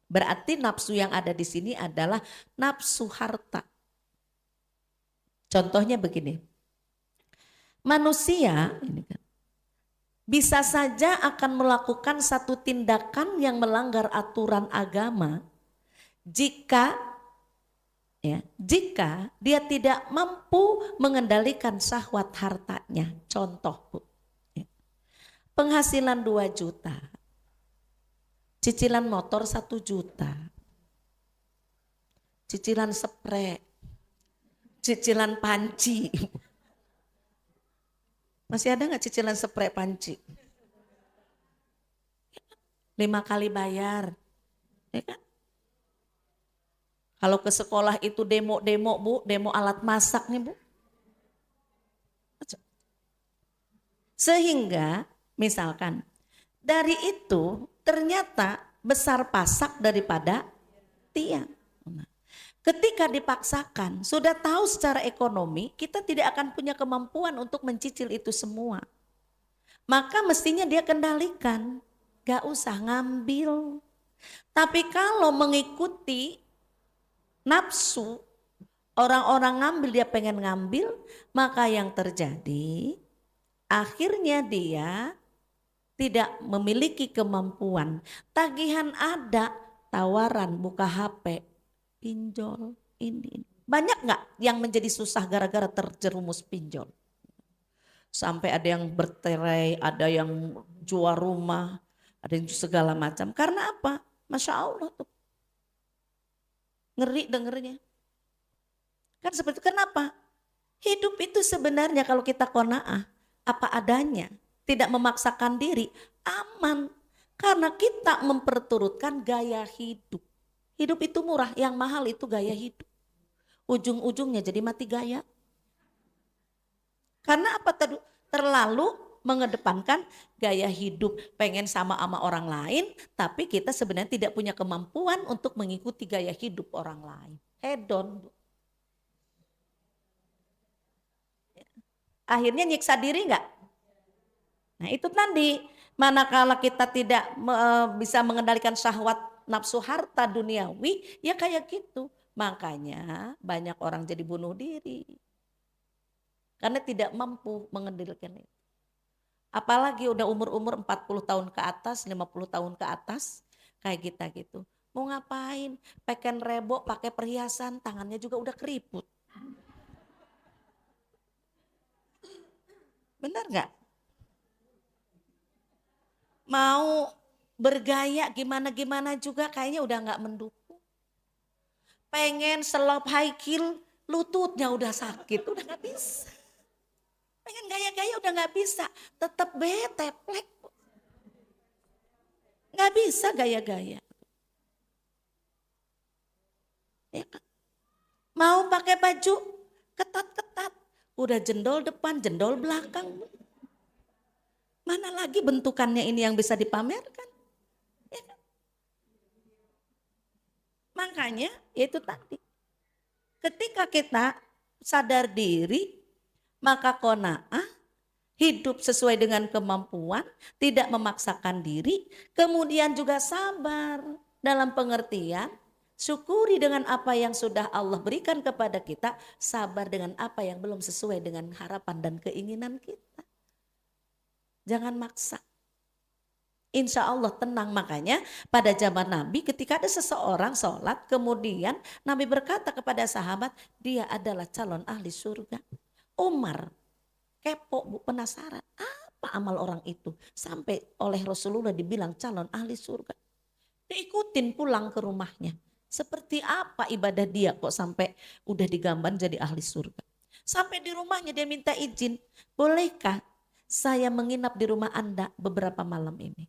Berarti nafsu yang ada di sini adalah nafsu harta. Contohnya begini. Manusia ini kan, bisa saja akan melakukan satu tindakan yang melanggar aturan agama jika dia tidak mampu mengendalikan syahwat hartanya. Contoh, Bu. Penghasilan 2 juta. Cicilan motor 1 juta. Cicilan spray. Cicilan panci. Masih ada nggak cicilan spray panci? 5 kali bayar. Ya kan? Kalau ke sekolah itu demo Bu, demo alat masak nih Bu. Sehingga misalkan dari itu ternyata besar pasak daripada tiang. Ketika dipaksakan, sudah tahu secara ekonomi kita tidak akan punya kemampuan untuk mencicil itu semua. Maka mestinya dia kendalikan, gak usah ngambil. Tapi kalau mengikuti nafsu, orang-orang ngambil dia pengen ngambil, maka yang terjadi akhirnya dia tidak memiliki kemampuan. Tagihan ada, tawaran buka HP. Pinjol ini. Banyak nggak yang menjadi susah gara-gara terjerumus pinjol? Sampai ada yang bercerai, ada yang jual rumah, ada yang segala macam. Karena apa? Masya Allah tuh. Ngeri dengernya. Kan seperti itu. Kenapa? Hidup itu sebenarnya kalau kita qanaah, apa adanya. Tidak memaksakan diri, aman. Karena kita memperturutkan gaya hidup. Hidup itu murah, yang mahal itu gaya hidup. Ujung-ujungnya jadi mati gaya. Karena apa? Terlalu mengedepankan gaya hidup. Pengen sama orang lain, tapi kita sebenarnya tidak punya kemampuan untuk mengikuti gaya hidup orang lain. Hedon. Akhirnya nyiksa diri enggak? Nah itu tadi, manakala kita tidak bisa mengendalikan syahwat nafsu harta duniawi, ya kayak gitu. Makanya banyak orang jadi bunuh diri. Karena tidak mampu mengendalikan itu. Apalagi udah umur-umur 40 tahun ke atas, 50 tahun ke atas, kayak kita gitu. Mau ngapain? Peken rebo, pakai perhiasan, tangannya juga udah keriput. Benar nggak? Mau bergaya gimana-gimana juga kayaknya udah nggak mendukung. Pengen selop high heel, lututnya udah sakit, udah nggak bisa. Pengen gaya-gaya udah nggak bisa, tetap bete, plek. Nggak bisa gaya-gaya. Ya kan? Mau pakai baju ketat-ketat, udah jendol depan, jendol belakang. Mana lagi bentukannya ini yang bisa dipamerkan? Ya kan? Makanya itu tadi. Ketika kita sadar diri, maka qanaah, hidup sesuai dengan kemampuan, tidak memaksakan diri, kemudian juga sabar dalam pengertian, syukuri dengan apa yang sudah Allah berikan kepada kita, sabar dengan apa yang belum sesuai dengan harapan dan keinginan kita. Jangan maksa. Insya Allah tenang. Makanya pada zaman Nabi ketika ada seseorang sholat, kemudian Nabi berkata kepada sahabat, dia adalah calon ahli surga. Umar kepo, Bu, penasaran. apa amal orang itu. Sampai oleh Rasulullah dibilang calon ahli surga. Diikutin pulang ke rumahnya. Seperti apa ibadah dia kok sampai udah digambar jadi ahli surga. Sampai di rumahnya dia minta izin. Bolehkah saya menginap di rumah Anda beberapa malam ini?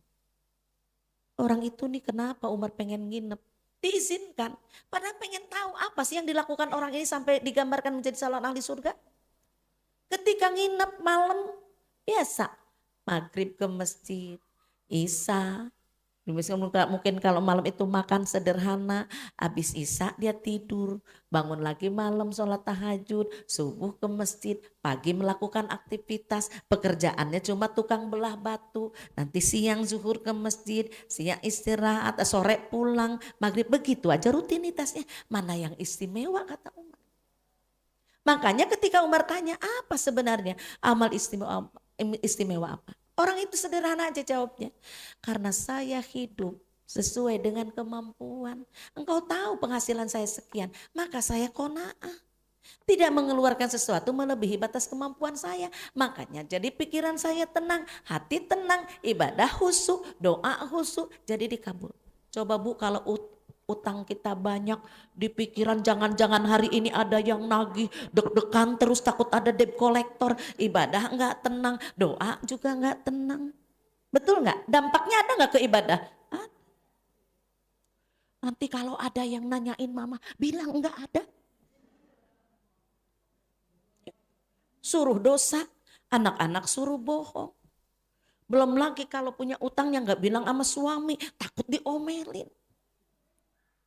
Orang itu nih kenapa Umar pengen nginep? Diizinkan. Padahal pengen tahu apa sih yang dilakukan orang ini sampai digambarkan menjadi calon ahli surga. Ketika nginep malam biasa. Maghrib ke masjid, Isya. Mungkin kalau malam itu makan sederhana, habis Isya dia tidur, bangun lagi malam sholat tahajud, subuh ke masjid, pagi melakukan aktivitas, pekerjaannya cuma tukang belah batu, nanti siang zuhur ke masjid, siang istirahat, sore pulang, maghrib, begitu aja rutinitasnya. Mana yang istimewa kata Umar. Makanya ketika Umar tanya apa sebenarnya amal istimewa apa? Orang itu sederhana aja jawabnya. Karena saya hidup sesuai dengan kemampuan. Engkau tahu penghasilan saya sekian, maka saya qanaah. Tidak mengeluarkan sesuatu melebihi batas kemampuan saya. Makanya jadi pikiran saya tenang, hati tenang, ibadah khusyuk, doa khusyuk, jadi dikabul. Coba Bu kalau utang kita banyak, di pikiran jangan-jangan hari ini ada yang nagih, deg-degan terus takut ada debt collector, ibadah enggak tenang, doa juga enggak tenang. Betul enggak? Dampaknya ada enggak ke ibadah? Nanti kalau ada yang nanyain mama, bilang enggak ada. Suruh dosa, anak-anak suruh bohong. Belum lagi kalau punya utang yang enggak bilang sama suami, takut diomelin.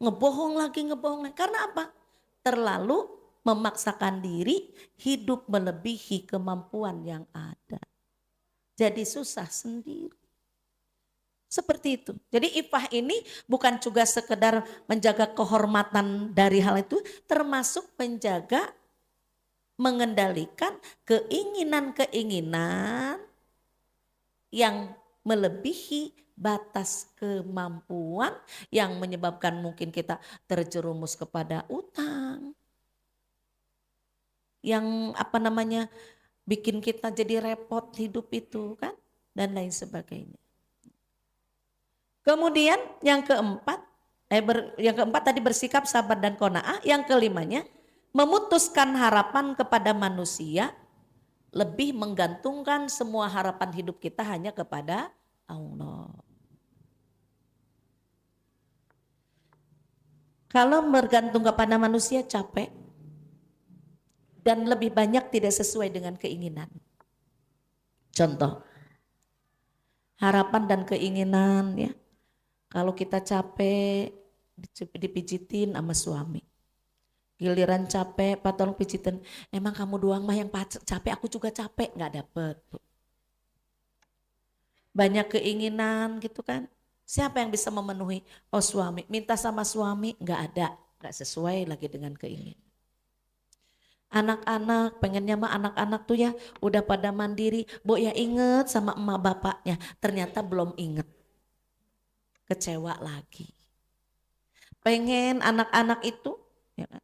Ngebohong lagi. Karena apa? Terlalu memaksakan diri hidup melebihi kemampuan yang ada. Jadi susah sendiri. Seperti itu. Jadi ifah ini bukan juga sekedar menjaga kehormatan dari hal itu, termasuk menjaga, mengendalikan keinginan-keinginan yang melebihi batas kemampuan yang menyebabkan mungkin kita terjerumus kepada utang. Yang bikin kita jadi repot hidup itu kan dan lain sebagainya. Kemudian yang keempat tadi bersikap sabar dan qanaah, yang kelimanya memutuskan harapan kepada manusia, lebih menggantungkan semua harapan hidup kita hanya kepada Allah. Kalau bergantung kepada manusia capek dan lebih banyak tidak sesuai dengan keinginan. Contoh, harapan dan keinginan ya. Kalau kita capek dipijitin sama suami. Giliran capek, Pak tolong pijitin. Emang kamu doang mah yang capek, aku juga capek, nggak dapet. Banyak keinginan gitu kan. Siapa yang bisa memenuhi? Oh suami, minta sama suami nggak ada, nggak sesuai lagi dengan keinginan. Anak-anak, pengennya mah anak-anak tuh ya udah pada mandiri, Bo ya inget sama emak bapaknya, ternyata belum inget. Kecewa lagi. Pengen anak-anak itu ya kan,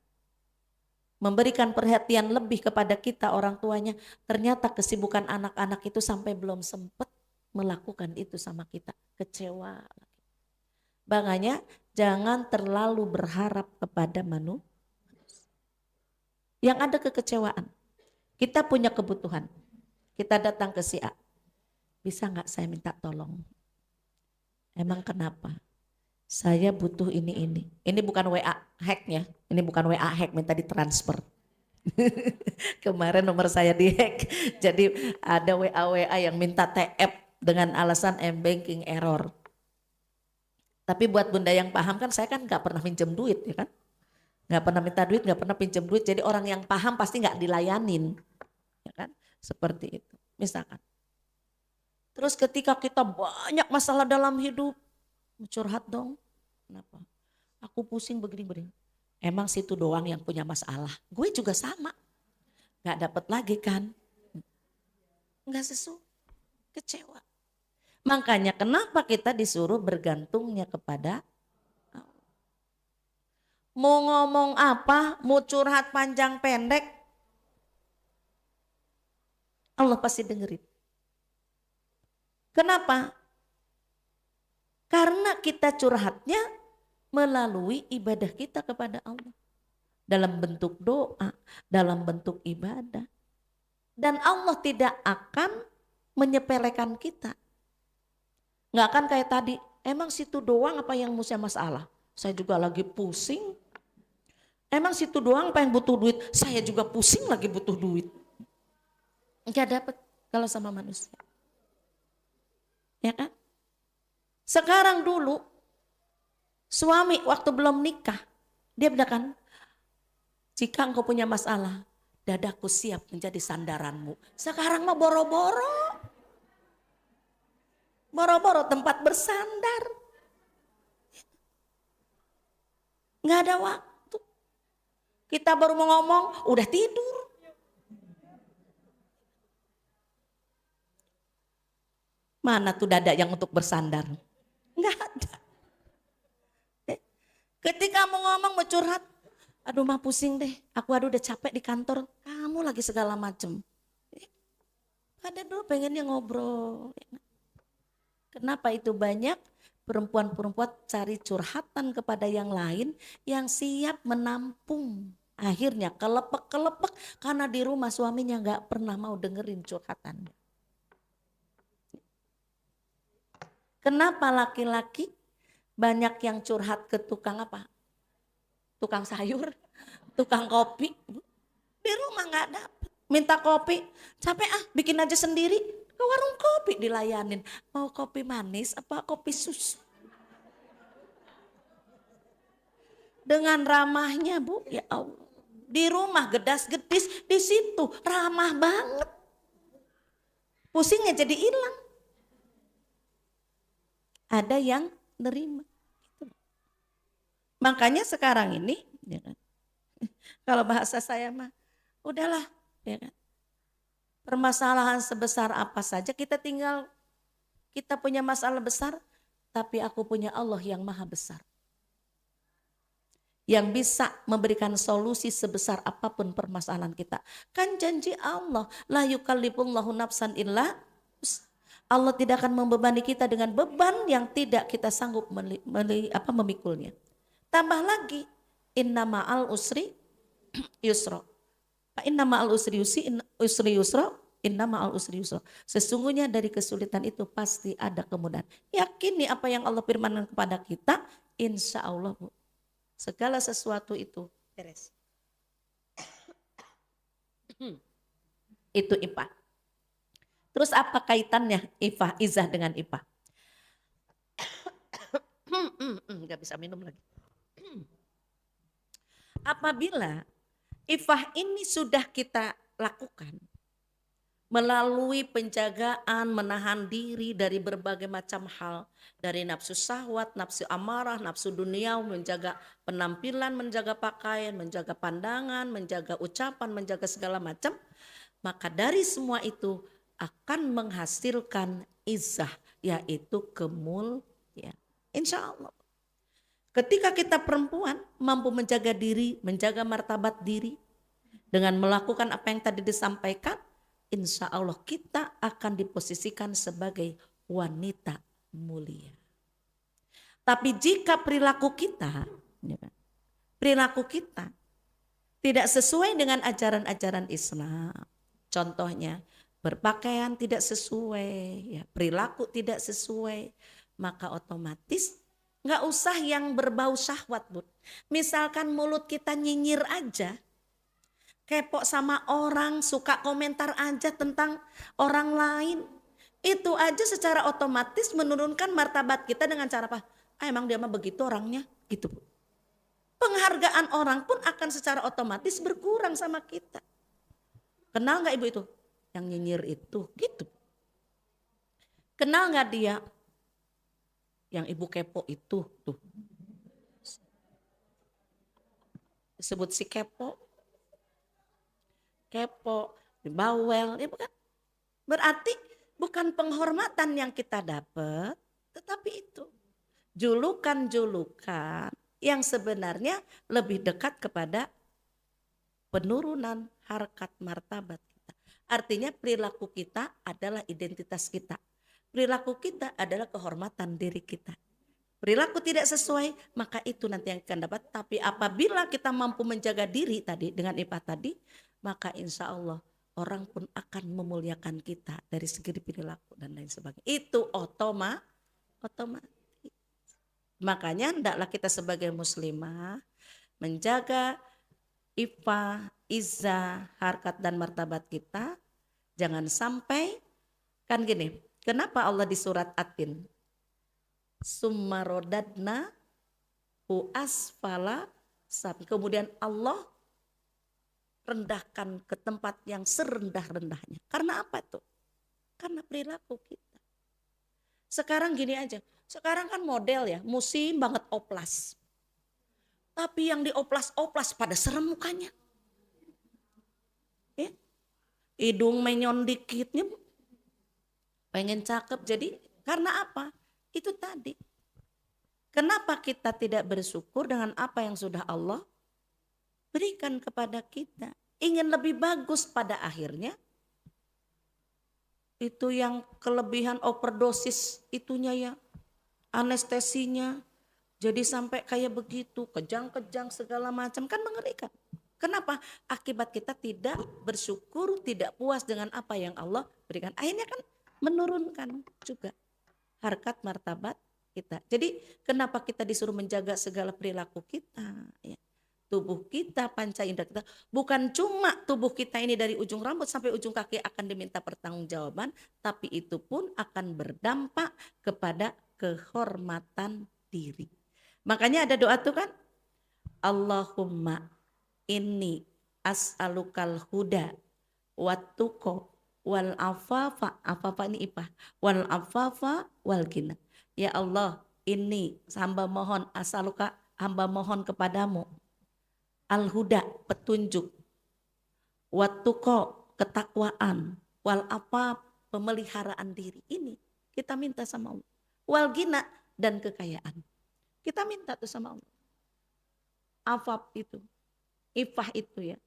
memberikan perhatian lebih kepada kita orang tuanya, ternyata kesibukan anak-anak itu sampai belum sempat melakukan itu sama kita, kecewa. Makanya jangan terlalu berharap kepada manusia. Yang ada kekecewaan. Kita punya kebutuhan. Kita datang ke si A. Bisa nggak saya minta tolong? Emang kenapa? Saya butuh ini. Ini bukan WA hack ya. Ini bukan WA hack minta ditransfer. Kemarin nomor saya dihack. Jadi ada WA yang minta TF dengan alasan m-banking error. Tapi buat bunda yang paham kan saya kan nggak pernah pinjam duit ya kan. Nggak pernah minta duit, nggak pernah pinjam duit. Jadi orang yang paham pasti nggak dilayanin. Ya kan? Seperti itu. Misalkan. Terus ketika kita banyak masalah dalam hidup. Curhat dong. Kenapa? Aku pusing begini-begini. Emang situ doang yang punya masalah. Gue juga sama. Nggak dapat lagi kan. Nggak sesuai. Kecewa. Makanya kenapa kita disuruh bergantungnya kepada Allah. Mau ngomong apa, mau curhat panjang pendek, Allah pasti dengerin. Kenapa? Karena kita curhatnya melalui ibadah kita kepada Allah. Dalam bentuk doa, dalam bentuk ibadah. Dan Allah tidak akan menyepelekan kita. Nggak akan kayak tadi, emang situ doang apa yang mesti masalah? Saya juga lagi pusing. Emang situ doang apa yang butuh duit? Saya juga pusing lagi butuh duit. Nggak dapat kalau sama manusia. Ya kan? Sekarang dulu, suami waktu belum nikah, dia bilang kan, jika engkau punya masalah, dadaku siap menjadi sandaranmu. Sekarang mah boro-boro. Boro-boro tempat bersandar. Nggak ada waktu. Kita baru mau ngomong, udah tidur. Mana tuh dada yang untuk bersandar? Nggak ada. Ketika mau ngomong, mau curhat, aduh mah pusing deh, aku udah capek di kantor, kamu lagi segala macem. Ada dulu pengennya ngobrol. Kenapa itu banyak perempuan-perempuan cari curhatan kepada yang lain yang siap menampung. Akhirnya kelepek-kelepek karena di rumah suaminya gak pernah mau dengerin curhatannya. Kenapa laki-laki banyak yang curhat ke tukang apa? Tukang sayur, tukang kopi. Di rumah gak dapet. Minta kopi, capek bikin aja sendiri. Ke warung kopi dilayanin. Mau kopi manis apa kopi susu? Dengan ramahnya Bu, ya Allah. Di rumah gedas-gedis, di situ ramah banget. Pusingnya jadi hilang. Ada yang nerima. Makanya sekarang ini, ya kan, kalau bahasa saya mah, udahlah, ya kan. Permasalahan sebesar apa saja kita punya masalah besar, tapi aku punya Allah yang maha besar. Yang bisa memberikan solusi sebesar apapun permasalahan kita. Kan janji Allah, la yukallifullahu nafsan illa Allah tidak akan membebani kita dengan beban yang tidak kita sanggup memikulnya. Tambah lagi, inna ma'al usri yusra. Inna ma'al usri yusra, inna ma'al usri yusra. Sesungguhnya dari kesulitan itu pasti ada kemudahan. Yakini apa yang Allah firmankan kepada kita, insya Allah Bu. Segala sesuatu itu beres. Itu IPA. Terus apa kaitannya izah dengan IPA? Gak bisa minum lagi. Apabila ifah ini sudah kita lakukan melalui penjagaan, menahan diri dari berbagai macam hal, dari nafsu syahwat, nafsu amarah, nafsu dunia, menjaga penampilan, menjaga pakaian, menjaga pandangan, menjaga ucapan, menjaga segala macam, maka dari semua itu akan menghasilkan izzah, yaitu kemuliaan. Insya Allah. Ketika kita perempuan mampu menjaga diri, menjaga martabat diri, dengan melakukan apa yang tadi disampaikan, insya Allah kita akan diposisikan sebagai wanita mulia. Tapi jika perilaku kita tidak sesuai dengan ajaran-ajaran Islam, contohnya berpakaian tidak sesuai, ya, perilaku tidak sesuai, maka otomatis nggak usah yang berbau syahwat, Bu. Misalkan mulut kita nyinyir aja, kepo sama orang, suka komentar aja tentang orang lain, itu aja secara otomatis menurunkan martabat kita dengan cara apa? Emang dia mah begitu orangnya, gitu Bu. Penghargaan orang pun akan secara otomatis berkurang sama kita. Kenal nggak Ibu itu? Yang nyinyir itu, gitu. Kenal nggak dia? Yang Ibu kepo itu, tuh. Disebut si kepo. Kepo, bawel, ya bukan? Berarti bukan penghormatan yang kita dapat, tetapi itu julukan-julukan yang sebenarnya lebih dekat kepada penurunan harkat martabat kita. Artinya perilaku kita adalah identitas kita. Perilaku kita adalah kehormatan diri kita. Perilaku tidak sesuai, maka itu nanti yang akan dapat. Tapi apabila kita mampu menjaga diri tadi dengan ifah tadi, maka insya Allah orang pun akan memuliakan kita dari segi perilaku dan lain sebagainya. Itu otomatis. Makanya hendaklah kita sebagai muslimah menjaga ifah, izzah, harkat dan martabat kita. Jangan sampai, kan gini, kenapa Allah di surat At-Tin? Summa rodadna hu asfala sab. Kemudian Allah rendahkan ke tempat yang serendah-rendahnya. Karena apa tuh? Karena perilaku kita. Sekarang gini aja, sekarang kan model ya, musim banget oplas. Tapi yang dioplas-oplas pada serem mukanya. Ya? Hidung menyon dikitnya, pengen cakep. Jadi karena apa? Itu tadi. Kenapa kita tidak bersyukur dengan apa yang sudah Allah berikan kepada kita? Ingin lebih bagus pada akhirnya. Itu yang kelebihan overdosis itunya ya, anestesinya. Jadi sampai kayak begitu, kejang-kejang segala macam, kan mengerikan. Kenapa? Akibat kita tidak bersyukur, tidak puas dengan apa yang Allah berikan. Akhirnya kan menurunkan juga harkat martabat kita. Jadi kenapa kita disuruh menjaga segala perilaku kita, ya. Tubuh kita, panca indera kita, bukan cuma tubuh kita ini dari ujung rambut sampai ujung kaki akan diminta pertanggungjawaban, tapi itu pun akan berdampak kepada kehormatan diri. Makanya ada doa tuh kan, Allahumma inni as'alukal huda wattuqa wal afafa, afafa ini ipah, wal afafa wal ghina. Ya Allah, ini hamba mohon, asaluka, hamba mohon kepadamu, al-huda, petunjuk, wattuqa, ketakwaan, wal afaf, pemeliharaan diri. Ini kita minta sama Allah. Wal ghina, dan kekayaan. Kita minta tuh sama Allah. Afaf itu, ifah itu ya.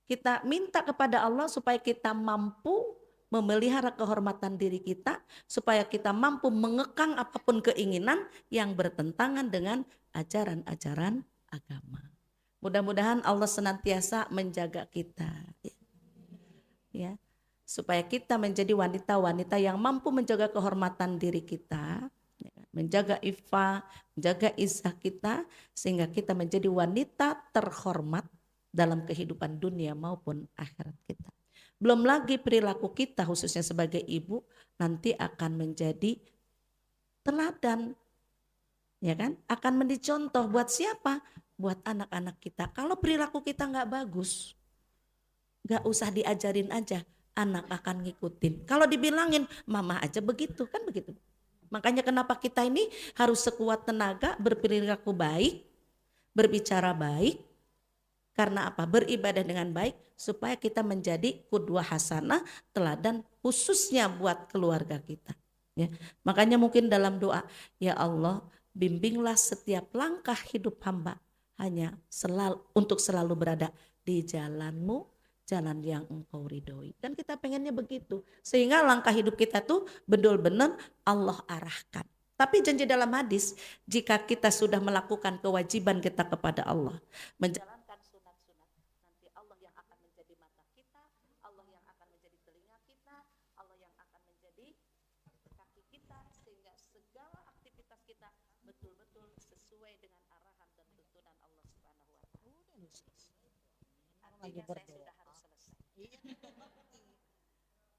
Kita minta kepada Allah supaya kita mampu memelihara kehormatan diri kita, supaya kita mampu mengekang apapun keinginan yang bertentangan dengan ajaran-ajaran agama. Mudah-mudahan Allah senantiasa menjaga kita, ya, supaya kita menjadi wanita-wanita yang mampu menjaga kehormatan diri kita, menjaga ifah, menjaga izzah kita, sehingga kita menjadi wanita terhormat dalam kehidupan dunia maupun akhirat kita. Belum lagi perilaku kita khususnya sebagai ibu nanti akan menjadi teladan, ya kan? Akan menjadi contoh buat siapa? Buat anak-anak kita. Kalau perilaku kita nggak bagus, nggak usah diajarin aja, anak akan ngikutin. Kalau dibilangin mama aja begitu, kan begitu. Makanya kenapa kita ini harus sekuat tenaga berperilaku baik, berbicara baik. Karena apa? Beribadah dengan baik supaya kita menjadi qudwah hasanah, teladan khususnya buat keluarga kita. Ya. Makanya mungkin dalam doa, ya Allah bimbinglah setiap langkah hidup hamba hanya untuk selalu berada di jalanmu, jalan yang engkau ridhoi. Dan kita pengennya begitu. Sehingga langkah hidup kita tuh benar-benar Allah arahkan. Tapi janji dalam hadis, jika kita sudah melakukan kewajiban kita kepada Allah, menjalankan sunat-sunat, nanti Allah yang akan menjadi mata kita, Allah yang akan menjadi telinga kita, Allah yang akan menjadi kaki kita, sehingga segala aktivitas kita betul-betul sesuai dengan arahan dan tuntunan Allah Subhanahu wa taala. Artinya saya sudah harus selesai.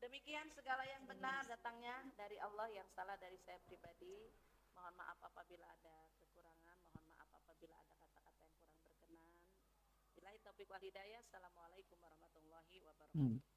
Demikian segala yang benar datangnya dari Allah, yang salah dari saya pribadi. Mohon maaf apabila ada kekurangan, mohon maaf apabila ada kata-kata yang kurang berkenan. Billahi taufiq wal hidayah. Assalamualaikum warahmatullahi wabarakatuh.